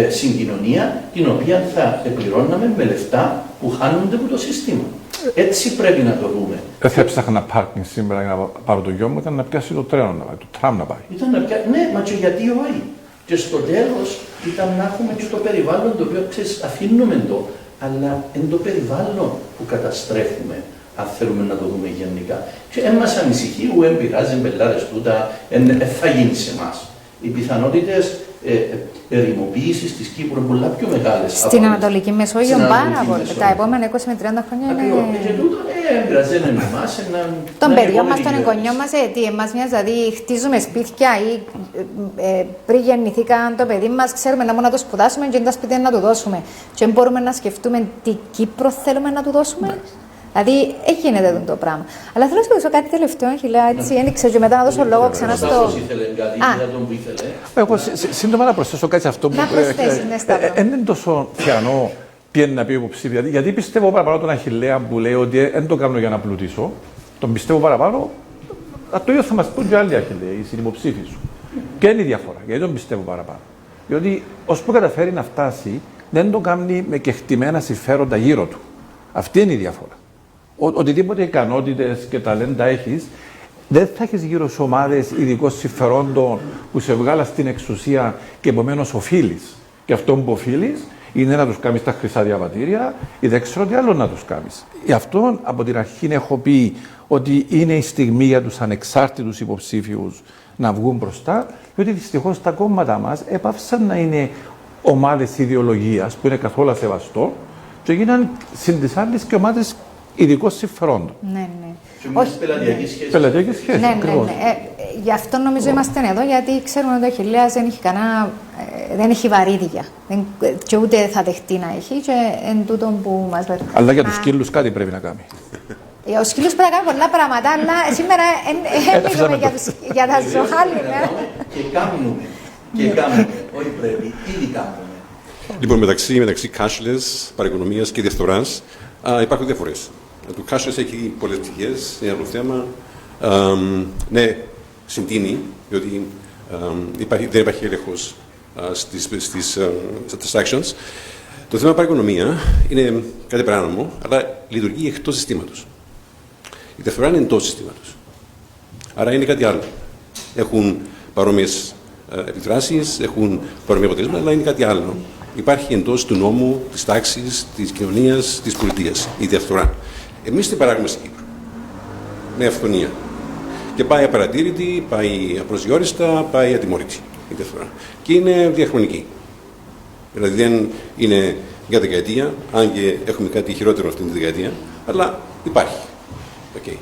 συγκοινωνία την οποία θα πληρώναμε με λεφτά που χάνονται από το σύστημα. Έτσι πρέπει να το δούμε. Δεν θα έψαχνα πάρκινγκ σήμερα για να πάρω το γιο μου, ήταν να πιάσει το τρένο να πάει, το τραμ να πάει. Ναι, μα και γιατί όχι. Και στο τέλος ήταν να έχουμε και το περιβάλλον το οποίο αφήνουμε το, αλλά είναι το περιβάλλον που καταστρέφουμε. Αν θέλουμε να το δούμε γενικά. Και δεν μας ανησυχεί, δεν πειράζει, μπελάρες τούτα, θα γίνει σε εμάς. Οι πιθανότητες ερημοποίησης της Κύπρου είναι πολλά πιο μεγάλες. Στην Ανατολική Μεσόγειο πάρα πολύ. Τα επόμενα 20 με 30 χρόνια είναι. Και τούτο πειράζει με εμάς. Τον παιδιό μας, τον εγγονιό μας, τι εμάς μοιάζει, δηλαδή χτίζουμε σπίτια ή πριν γεννηθήκαν το παιδί μας, ξέρουμε να μόνο να το σπουδάσουμε και τα σπίτια να του δώσουμε. Και μπορούμε να σκεφτούμε τι Κύπρο θέλουμε να του δώσουμε. Δηλαδή, έχει γίνεται το πράγμα. Αλλά θέλω να σου πω κάτι τελευταίο, Αχιλλέα, έτσι, ένιξε και μετά να δώσω λόγο ξανά στο. Εγώ σύντομα να προσθέσω κάτι σε αυτό που. Να προσθέσεις, ναι, Σταύρο. Δεν είναι τόσο πιανό πιένει να πει υποψήφια. Γιατί πιστεύω παραπάνω τον Αχιλλέα που λέει ότι δεν το κάνω για να πλουτίσω. Τον πιστεύω παραπάνω. Το ίδιο θα μας πούν και άλλοι Αχιλλέοι, οι συνυποψήφοι σου. Και είναι η διαφορά. Γιατί τον πιστεύω παραπάνω. Διότι ώσπου καταφέρει να φτάσει, δεν το κάνει με κεκτημένα συμφέροντα γύρω του. Αυτή είναι η διαφορά. Οτιδήποτε ικανότητες και ταλέντα έχεις, δεν θα έχεις γύρω σου ομάδες ειδικών συμφερόντων που σε βγάλα στην εξουσία και επομένως οφείλεις. Και αυτό που οφείλεις είναι να τους κάνεις τα χρυσά διαβατήρια ή δεν ξέρω τι άλλο να τους κάνεις. Γι' αυτό από την αρχή έχω πει ότι είναι η στιγμή για τους ανεξάρτητους υποψήφιους να βγουν μπροστά, διότι δυστυχώς τα κόμματα μας έπαυσαν να είναι ομάδες ιδεολογίας που είναι καθόλου σεβαστό και γίναν συν τις άλλες και ομάδες ειδικών συμφερόντων. Ναι. Όχι πελατειακές σχέσεις. Πελατειακές σχέσεις, ακριβώς. Γι' αυτό νομίζω είμαστε εδώ, γιατί ξέρουμε ότι ο Αχιλλέας δεν έχει βαρύδια. Και ούτε θα δεχτεί να έχει. Και εν τούτο που μας λέει. Αλλά για τους σκύλους κάτι πρέπει να κάνει. Ο σκύλος πρέπει να κάνει πολλά πράγματα, αλλά σήμερα μιλούμε για τα ζωάλινα. Και κάνουμε. Όχι πρέπει, ήδη κάνουμε. Λοιπόν, μεταξύ cashless, παραοικονομίας και διαφθοράς υπάρχουν διαφορές. Το cashless έχει πολλές πτυχές, είναι άλλο θέμα. Ναι, συντείνει, διότι δεν υπάρχει έλεγχος στις transactions. Το θέμα παραοικονομία είναι κάτι παράνομο, αλλά λειτουργεί εκτός συστήματος. Η διαφθορά είναι εντός συστήματος. Άρα είναι κάτι άλλο. Έχουν παρόμοιες επιδράσεις, έχουν παρόμοια αποτελέσματα, αλλά είναι κάτι άλλο. Υπάρχει εντός του νόμου, της τάξης, της κοινωνίας, της πολιτείας η διαφθορά. Εμείς την παράγουμε στην Κύπρο. Με αυθονία. Και πάει απαρατήρητη, πάει απροσδιόριστα, πάει ατιμωρήτη η διαφθορά. Και είναι διαχρονική. Δηλαδή δεν είναι για δεκαετία, αν και έχουμε κάτι χειρότερο αυτήν τη δεκαετία, αλλά υπάρχει. Okay.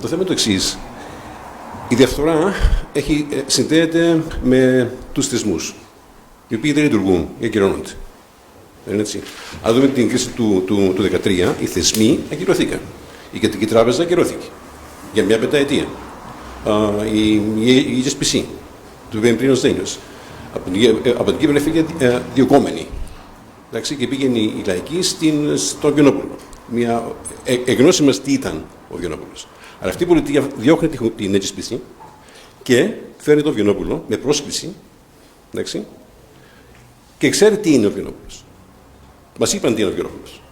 Το θέμα είναι το εξής. Η διαφθορά συνδέεται με τους θεσμούς, οι οποίοι δεν λειτουργούν ή ακυρώνονται. Δεν είναι έτσι. Αν δούμε την κρίση του 2013, οι θεσμοί ακυρωθήκαν. Η Κεντρική Τράπεζα ακυρώθηκε για μια πενταετία. Η HSBC, του Βεμπρίνος Δένιος, από την Κύπρο έφυγε διωκόμενη. Και πήγαινε η λαϊκή στο Βιονόπουλο. Εγνώση μας τι ήταν ο Βιονόπουλος. Αλλά αυτή η πολιτεία διώχνει την HSBC και φέρνει τον Βιονόπουλο με πρόσκληση. Εντάξει, και ξέρει τι είναι ο Βιονόπουλος. Μας είπαν τι είναι ο Βιονόπουλος.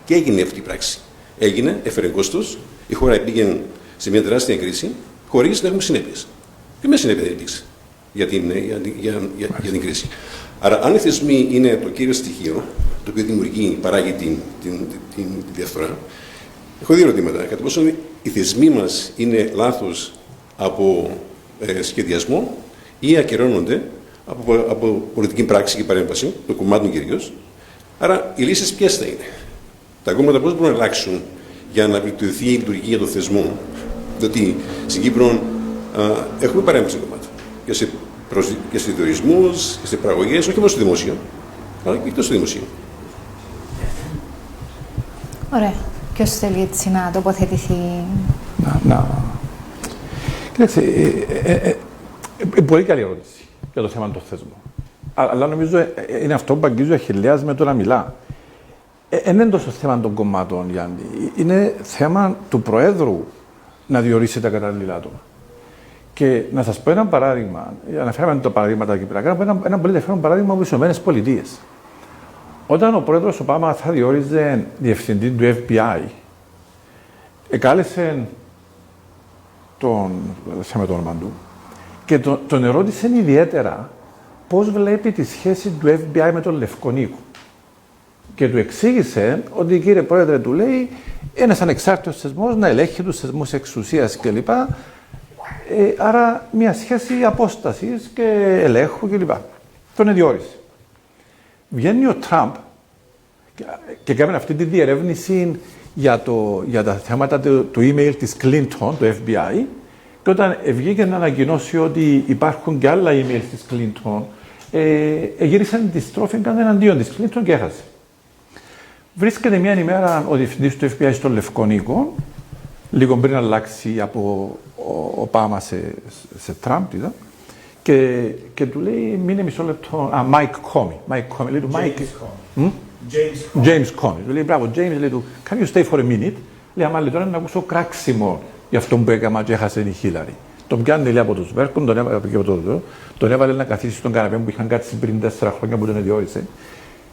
Και έγινε αυτή η πράξη. Έγινε, έφερε κόστος, η χώρα πήγε σε μια τεράστια κρίση, χωρίς να έχουμε συνέπειες. Και με συνέπεια δεν υπήρξε για την κρίση. Άρα, αν οι θεσμοί είναι το κύριο στοιχείο, το οποίο δημιουργεί, παράγει τη διαφθορά, έχω δύο ερωτήματα. Κατά πόσο οι θεσμοί μας είναι λάθος από σχεδιασμό ή ακυρώνονται από πολιτική πράξη και παρέμβαση, των κομμάτων κυρίως. Άρα, οι λύσεις ποιες θα είναι? Τα κόμματα πώς μπορούν να αλλάξουν για να βελτιωθεί η λειτουργία των θεσμών? Διότι στην Κύπρο έχουμε παρέμβαση κομμάτων και σε διορισμούς και σε παραγωγές, όχι μόνο στο δημόσιο, αλλά και εκτός στο δημόσιο. Ωραία. Ποιος θέλει έτσι να τοποθετηθεί? Κοίταξε, πολύ καλή ερώτηση για το θέμα των θεσμών. Αλλά νομίζω είναι αυτό που αγγίζει ο Αχιλλέας με το να μιλά. Δεν είναι τόσο θέμα των κομμάτων, Γιάννη. Είναι θέμα του Προέδρου να διορίσει τα κατάλληλα άτομα. Και να σας πω ένα παράδειγμα, αναφέραμε το παράδειγμα τα κυπριακά, ένα πολύ ενδιαφέρον παράδειγμα από τις ΗΠΑ. Όταν ο πρόεδρος Ομπάμα θα διόριζε διευθυντή του FBI, εκάλεσε με το όνομα του και τον ερώτησε ιδιαίτερα πώς βλέπει τη σχέση του FBI με τον Λευκό Οίκο. Και του εξήγησε ότι, κύριε Πρόεδρε, του λέει, ένας ανεξάρτητος θεσμός να ελέγχει τους θεσμούς εξουσίας κλπ. Άρα μια σχέση απόστασης και ελέγχου κλπ. Τον διόρισε. Βγαίνει ο Τραμπ και έκανε αυτή τη διερεύνηση για τα θέματα του email της Clinton, του FBI, και όταν βγήκε να ανακοινώσει ότι υπάρχουν και άλλα email της Clinton, γύρισαν τη στρόφη εναντίον της Clinton και έχασε. Βρίσκεται μια ημέρα ο διευθυντής του FBI στον Λευκό Οίκο, λίγο πριν αλλάξει από Ομπάμα σε Τραμπ, και του λέει, μείνε μισό λεπτό, Mike Comey, λέει του James Comey. Του λέει, μπράβο, James, λέει του, can you stay for a minute? Λέει, άμα λέει τώρα να ακούσω κράξιμο για αυτό που έκανα και έχασε η Χίλαρη. Τον πιάνει, λέει, από τους Βέρκον, τον έβαλε να καθίσει στον καναπέ που είχαν κάτσει πριν 4 χρόνια που τον διόρισε.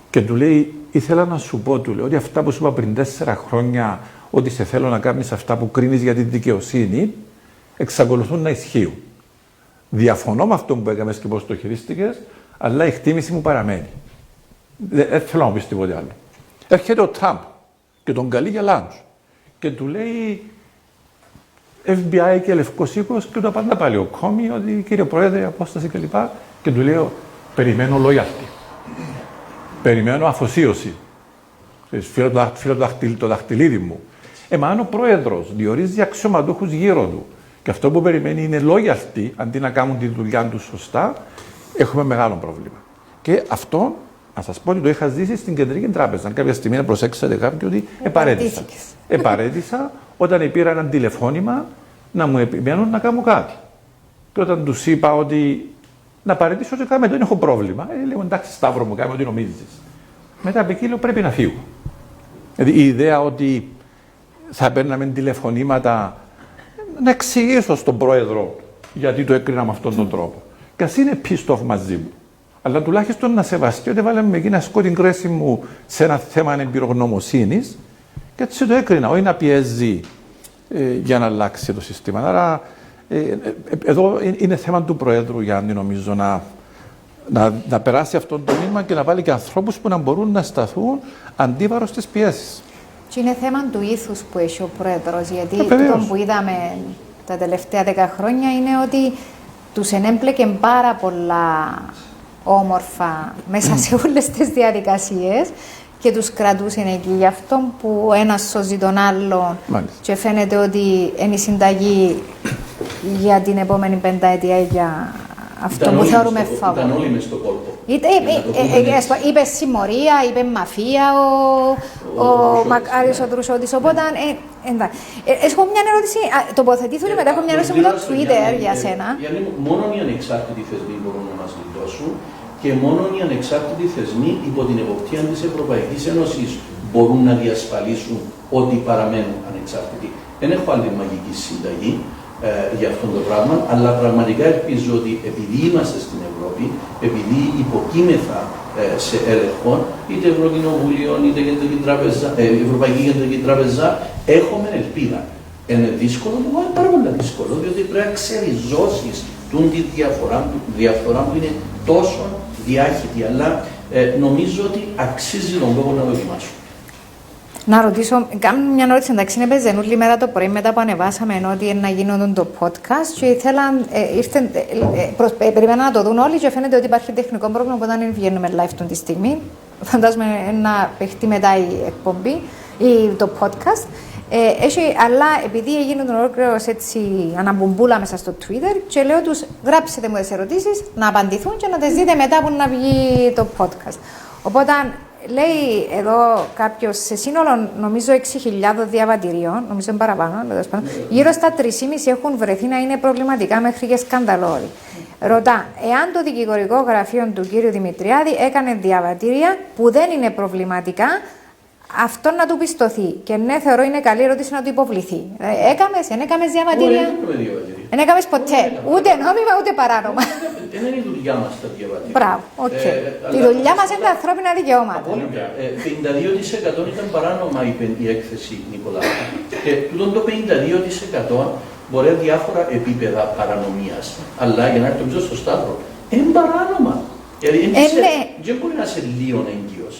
Και του λέει, ήθελα να σου πω, του λέει, ότι αυτά που σου είπα πριν 4 χρόνια, ότι σε θέλω να κάνεις αυτά που κρίνεις για την δικαιοσύνη, εξακολουθούν να ισχύουν. Διαφωνώ με αυτό που έκανες και πώς το χειρίστηκες, αλλά η εκτίμηση μου παραμένει. Δεν θέλω να πεις τίποτε άλλο. Έρχεται ο Τραμπ και τον καλεί για λάνους και του λέει FBI και Λευκός Οίκος και του απαντά πάλι ο Κόμι ότι, κύριε Πρόεδρε, απόσταση κλπ. Και του λέω, περιμένω loyalty. Περιμένω αφοσίωση. Φύλλω το δαχτυλίδι μου. Αν ο Πρόεδρος διορίζει αξιωματούχους γύρω του και αυτό που περιμένει είναι loyalty, αντί να κάνουν τη δουλειά του σωστά, έχουμε μεγάλο πρόβλημα. Και αυτό, να σας πω ότι το είχα ζήσει στην Κεντρική Τράπεζα. Κάποια στιγμή να προσέξατε κάποιοι ότι επαρέτησα όταν πήρα ένα τηλεφώνημα να μου επιμένουν να κάνω κάτι. Και όταν τους είπα ότι να παραιτήσω και κάμε, δεν έχω πρόβλημα. Λέω, εντάξει, Σταύρο μου, κάμε ό,τι νομίζεις. Μετά από εκεί λέω, πρέπει να φύγω. Δηλαδή η ιδέα ότι θα παίρναμε τηλεφωνήματα να εξηγήσω στον Πρόεδρο γιατί το έκρινα με αυτόν τον τρόπο. Και ας είναι pissed off μαζί μου. Αλλά τουλάχιστον να σεβαστεί ότι βάλαμε εκεί να σκώ την κρίση μου σε ένα θέμα εμπειρογνωμοσύνης και έτσι το έκρινα, όχι να πιέζει για να αλλάξει το σύστημα. Άρα εδώ είναι θέμα του Προέδρου, Γιάννη, νομίζω, να περάσει αυτό το μήνυμα και να βάλει και ανθρώπους που να μπορούν να σταθούν αντίβαρος στις πιέσεις. Και είναι θέμα του ήθους που έχει ο Πρόεδρος, γιατί το που είδαμε τα τελευταία 10 χρόνια είναι ότι τους ενέμπλεκε πάρα πολλά όμορφα μέσα σε όλες τις διαδικασίες και τους κρατούσε εκεί. Γι' αυτό που ένας σώζει τον άλλον και φαίνεται ότι είναι η συνταγή για την επόμενη πενταετία για αυτό που θεωρούμε φαύλο. Ήταν όλοι μες στο κόλπο. Είπε συμμορία, είπε μαφία ο Μακάριος ο Τρουσότης, οπότε εντάξει. Έχω μια ερώτηση, τοποθετήθουν μετά, έχω μια ερώτηση από το Twitter για σένα. Γιατί μόνο οι ανεξάρτητοι θεσμοί μπορούν να μας γλιτώσουν και μόνο οι ανεξάρτητοι θεσμοί υπό την εποπτεία της Ευρωπαϊκής Ένωσης μπορούν να διασφαλίσουν ότι παραμένουν ανεξάρτητοι. Δεν έχω άλλη μαγική συνταγή για αυτό το πράγμα, αλλά πραγματικά ελπίζω ότι επειδή είμαστε στην Ευρώπη, Ευρώπη, επειδή υποκείμεθα σε έλεγχο, είτε Ευρωκοινοβούλιο, είτε Ευρωπαϊκή Κεντρική Τράπεζα, έχουμε ελπίδα. Είναι δύσκολο, είναι πάρα πολύ δύσκολο, διότι πρέπει να ξεριζώσεις τη διαφορά που είναι τόσο διάχυτη, αλλά νομίζω ότι αξίζει τον κόπο να δοκιμάσουμε. Να ρωτήσω, κάνω μια ερώτηση. Εντάξει, είναι πεζενούλη μέρα το πρωί μετά που ανεβάσαμε ότι να γίνονταν το podcast και περιμέναν να το δουν όλοι και φαίνεται ότι υπάρχει τεχνικό πρόβλημα, οπότε δεν βγαίνουμε live αυτή τη στιγμή. Φαντάζομαι να παιχτεί μετά η εκπομπή ή το podcast. Αλλά επειδή έγινε τον ολόκληρο έτσι αναμπουμπούλα μέσα στο Twitter και λέω τους γράψετε μου τις ερωτήσεις να απαντηθούν και να τις δείτε μετά που να βγει το podcast. Οπότε λέει εδώ κάποιος σε σύνολο νομίζω 6.000 διαβατηρίων, νομίζω είναι παραπάνω, γύρω στα 3.500 έχουν βρεθεί να είναι προβληματικά μέχρι και σκανδαλώδη. Ρωτά, εάν το δικηγορικό γραφείο του κύριου Δημητριάδη έκανε διαβατήρια που δεν είναι προβληματικά, αυτό να του πιστωθεί. Και ναι, θεωρώ είναι καλή ερώτηση να του υποβληθεί. Έκαμες διαβατήρια. Δεν έκαμες ποτέ. Ούτε νόμιμα ούτε παράνομα. Δεν είναι η δουλειά μας τα διαβατήρια. Μπράβο, οκ. Η δουλειά μας είναι τα ανθρώπινα δικαιώματα. 52% ήταν παράνομα η έκθεση Νικολάου. Και τούτο το 52% μπορεί διάφορα επίπεδα παρανομίας. Αλλά για να έρθει το στο Σταύρο, είναι παράνομα. Δεν μπορεί να είσαι λίγο έγκυος.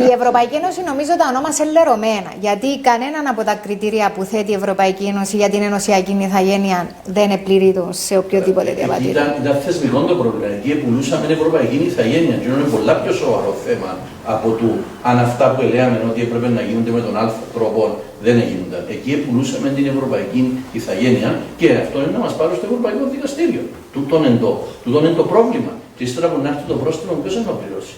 Η Ευρωπαϊκή Ένωση νομίζω τα ονόμασε λερωμένα. Γιατί κανέναν από τα κριτήρια που θέτει η Ευρωπαϊκή Ένωση για την ενωσιακή ηθαγένεια δεν επληρείται σε οποιοδήποτε διαβατήριο. Ήταν θεσμικό το πρόβλημα. Εκεί πουλούσαμε την ευρωπαϊκή ηθαγένεια. Και είναι πολλά πιο σοβαρό θέμα από το αν αυτά που έλεγαμε ότι έπρεπε να γίνονται με τον Α τρόπο δεν έγιναν. Εκεί πουλούσαμε την ευρωπαϊκή ηθαγένεια και αυτό είναι να μα πάρει στο Ευρωπαϊκό Δικαστήριο. Τούτον είναι το πρόβλημα. Και ύστερα που να έρθει το πρόστιμο, ποιος θα το πληρώσει.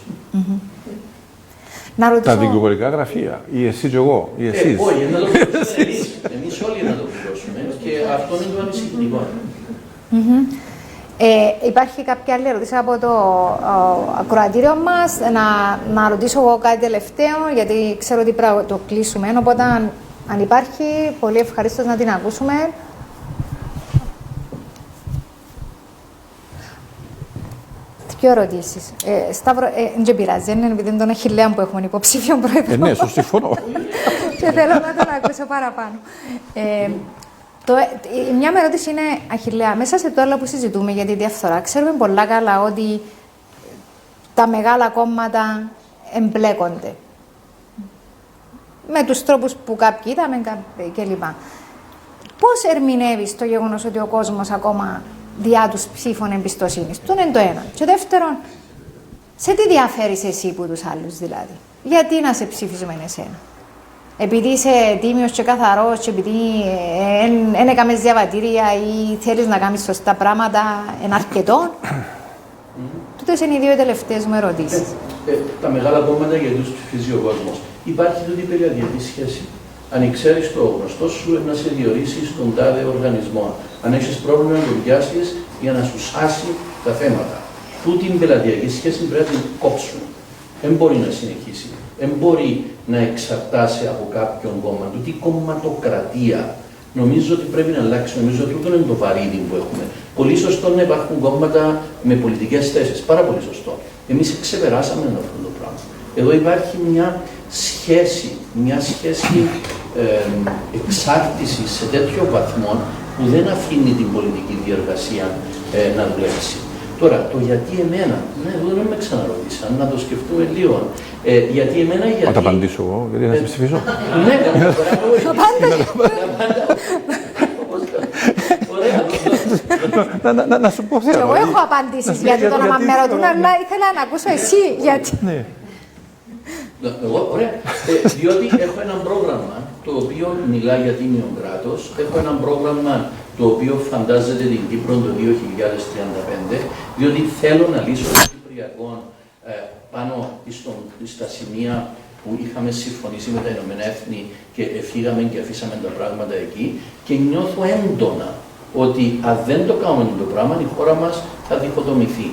Τα δικηγορικά γραφεία, ή εσύ και εγώ, ή εσείς. Όχι, να το πληρώσουμε εμείς όλοι να το πληρώσουμε και αυτό είναι το ανησυχητικό. Υπάρχει κάποια άλλη ερώτηση από το ακροατήριο μας. Να ρωτήσω εγώ κάτι τελευταίο, γιατί ξέρω ότι πρέπει να το κλείσουμε. Οπότε, αν υπάρχει, πολύ ευχαρίστως να την ακούσουμε. Δύο ερωτήσεις. Σταύρο, δεν πειράζει, είναι επειδή είναι τον Αχιλλέα που έχουμε υποψήφιο πρόεδρο. Ναι, σου συμφωνώ. Και θέλω να τον ακούσω παραπάνω. Μια ερώτηση είναι, Αχιλλέα, μέσα σε το άλλο που συζητούμε για τη διαφθορά, ξέρουμε πολλά καλά ότι τα μεγάλα κόμματα εμπλέκονται. Με τους τρόπους που κάποιοι είδαμε κλπ. Πώς ερμηνεύεις το γεγονός ότι ο κόσμος ακόμα διά τους ψήφων εμπιστοσύνης? Το είναι το ένα. Και δεύτερον, σε τι διαφέρεις εσύ από τους άλλους δηλαδή? Γιατί να σε ψήφισουμε εσένα? Επειδή είσαι τίμιος και καθαρός και επειδή δεν έκαμες διαβατήρια ή θέλεις να κάνεις σωστά πράγματα, είναι αρκετό? Τούτες είναι οι δύο τελευταίες μου ερωτήσεις. Τα μεγάλα κόμματα για τους ψηφίζει ο κόσμος. Υπάρχει τούτη περιοδιακή σχέση. Αν ξέρεις το γνωστό σου, να σε διορίσει στον τάδε οργανισμό. Αν έχεις πρόβλημα να το πιάσεις για να σου σάσει τα θέματα. Τούτη την πελατειακή σχέση πρέπει να την κόψουμε. Δεν μπορεί να συνεχίσει. Δεν μπορεί να εξαρτάσει από κάποιον κόμμα. Τούτη κομματοκρατία νομίζω ότι πρέπει να αλλάξει. Νομίζω ότι αυτό είναι το βαρύδι που έχουμε. Πολύ σωστό να υπάρχουν κόμματα με πολιτικές θέσεις. Πάρα πολύ σωστό. Εμείς ξεπεράσαμε αυτό το πράγμα. Εδώ υπάρχει μια σχέση εξάρτηση σε τέτοιο βαθμό που δεν αφήνει την πολιτική διεργασία να δουλέψει. Τώρα, το γιατί εμένα, εδώ δεν με ξαναρωτήσαν, να το σκεφτούμε λίγο. Γιατί εμένα, γιατί... Θα τα απαντήσω εγώ, γιατί να σε ψηφίσω. Ναι, καμιά φορά όχι. Να σου πω θέλω. Και εγώ έχω απαντήσεις γιατί το να με ρωτούν, αλλά ήθελα να ακούσω εσύ γιατί. Ωραία. Διότι έχω ένα πρόγραμμα το οποίο μιλά για τίμιο κράτος. Έχω ένα πρόγραμμα το οποίο φαντάζεται την Κύπρο το 2035, διότι θέλω να λύσω το Κυπριακό πάνω στα σημεία που είχαμε συμφωνήσει με τα Ηνωμένα Έθνη και φύγαμε και αφήσαμε τα πράγματα εκεί και νιώθω έντονα ότι αν δεν το κάνουμε το πράγμα η χώρα μας θα διχοτομηθεί.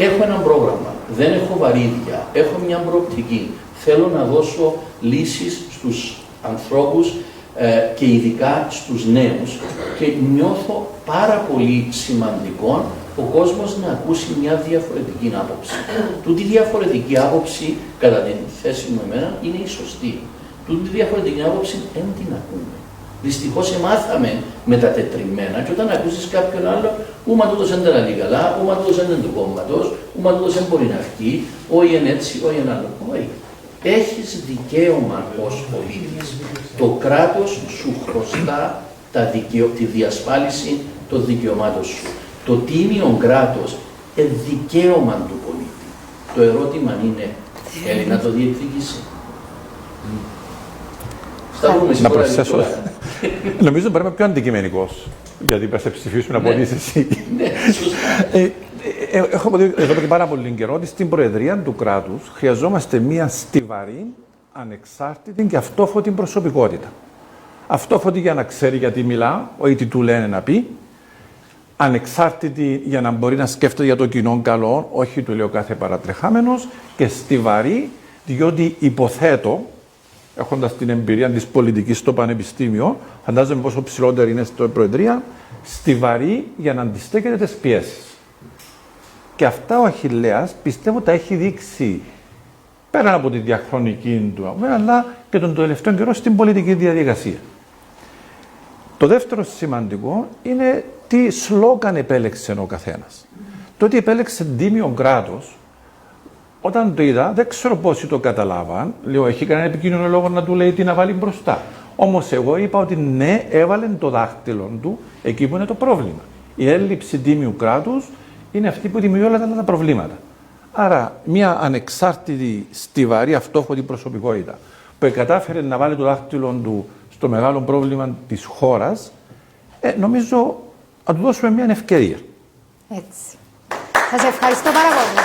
Έχω ένα πρόγραμμα, δεν έχω βαρύδια, έχω μια προοπτική. Θέλω να δώσω λύσεις στους ανθρώπους και ειδικά στους νέους, και νιώθω πάρα πολύ σημαντικό ο κόσμος να ακούσει μια διαφορετική άποψη. Τούτη διαφορετική άποψη, κατά την θέση μου εμένα, είναι η σωστή. Τούτη διαφορετική άποψη δεν την ακούμε. Δυστυχώς εμάθαμε μετατετριμμένα, και όταν ακούσεις κάποιον άλλο, ούμα τούτος δεν τα λέει καλά, ούμα τούτος δεν είναι του κόμματος, ούμα τούτος δεν μπορεί να βγει, όχι είναι έτσι, όχι είναι άλλο. Όχι. Έχεις δικαίωμα ως πολίτης. Το κράτος σου χρωστά τη διασφάλιση των δικαιωμάτων σου. Το τίμιο κράτος είναι δικαίωμα του πολίτη. Το ερώτημα είναι, θέλει να το διεκδικήσει? Να προσθέσω. Νομίζω πρέπει να είμαι πιο αντικειμενικός, γιατί πρέπει να ψηφίσουμε να απολύσεις εσύ. Έχω πει εδώ και πάρα πολύ καιρό ότι στην Προεδρία του κράτους χρειαζόμαστε μια στιβαρή, ανεξάρτητη και αυτόφωτη προσωπικότητα. Αυτόφωτη για να ξέρει γιατί μιλά, όχι τι του λένε να πει. Ανεξάρτητη για να μπορεί να σκέφτεται για το κοινό καλό, όχι του λέει ο κάθε παρατρεχάμενος. Και στιβαρή, διότι υποθέτω, έχοντας την εμπειρία της πολιτικής στο Πανεπιστήμιο, φαντάζομαι πόσο ψηλότερη είναι στην Προεδρία, στιβαρή για να αντιστέκεται τις πιέσεις. Και αυτά ο Αχιλλέας πιστεύω τα έχει δείξει πέραν από τη διαχρονική του, αλλά και τον τελευταίο καιρό στην πολιτική διαδικασία. Το δεύτερο σημαντικό είναι τι σλόγγαν επέλεξε ο καθένας. Το ότι επέλεξε τίμιο κράτος, όταν το είδα, δεν ξέρω πόσοι το καταλάβαν. Λέω, έχει κανένα επικοίνωνο λόγο να του λέει τι να βάλει μπροστά. Όμως εγώ είπα ότι ναι, έβαλε το δάχτυλο του εκεί που είναι το πρόβλημα. Η έλλειψη τίμιου κράτους είναι αυτή που δημιουργεί όλα τα προβλήματα. Άρα, μια ανεξάρτητη, στιβαρή, αυτόφωτη προσωπικότητα που κατάφερε να βάλει το δάχτυλο του στο μεγάλο πρόβλημα της χώρας, νομίζω να του δώσουμε μια ευκαιρία. Έτσι. Σας ευχαριστώ πάρα πολύ.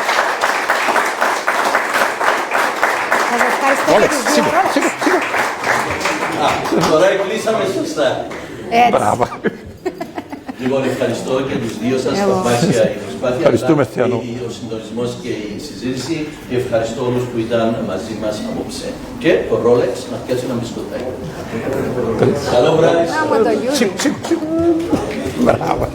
Σας ευχαριστώ για τις δύο ώρες. Τώρα κλείσαμε σωστά. Έτσι. Λοιπόν, ευχαριστώ και τους δύο σας, θαυμάσια η προσπάθεια. Ευχαριστούμε, Θεανό. Ο συντονισμός και η συζήτηση. Και ευχαριστώ όλους που ήταν μαζί μας απόψε. Και το Rolex να πιάσει ένα μπισκοτάκι. Καλό βράδυ. Μπράβο το Γιούρι. Μπράβο.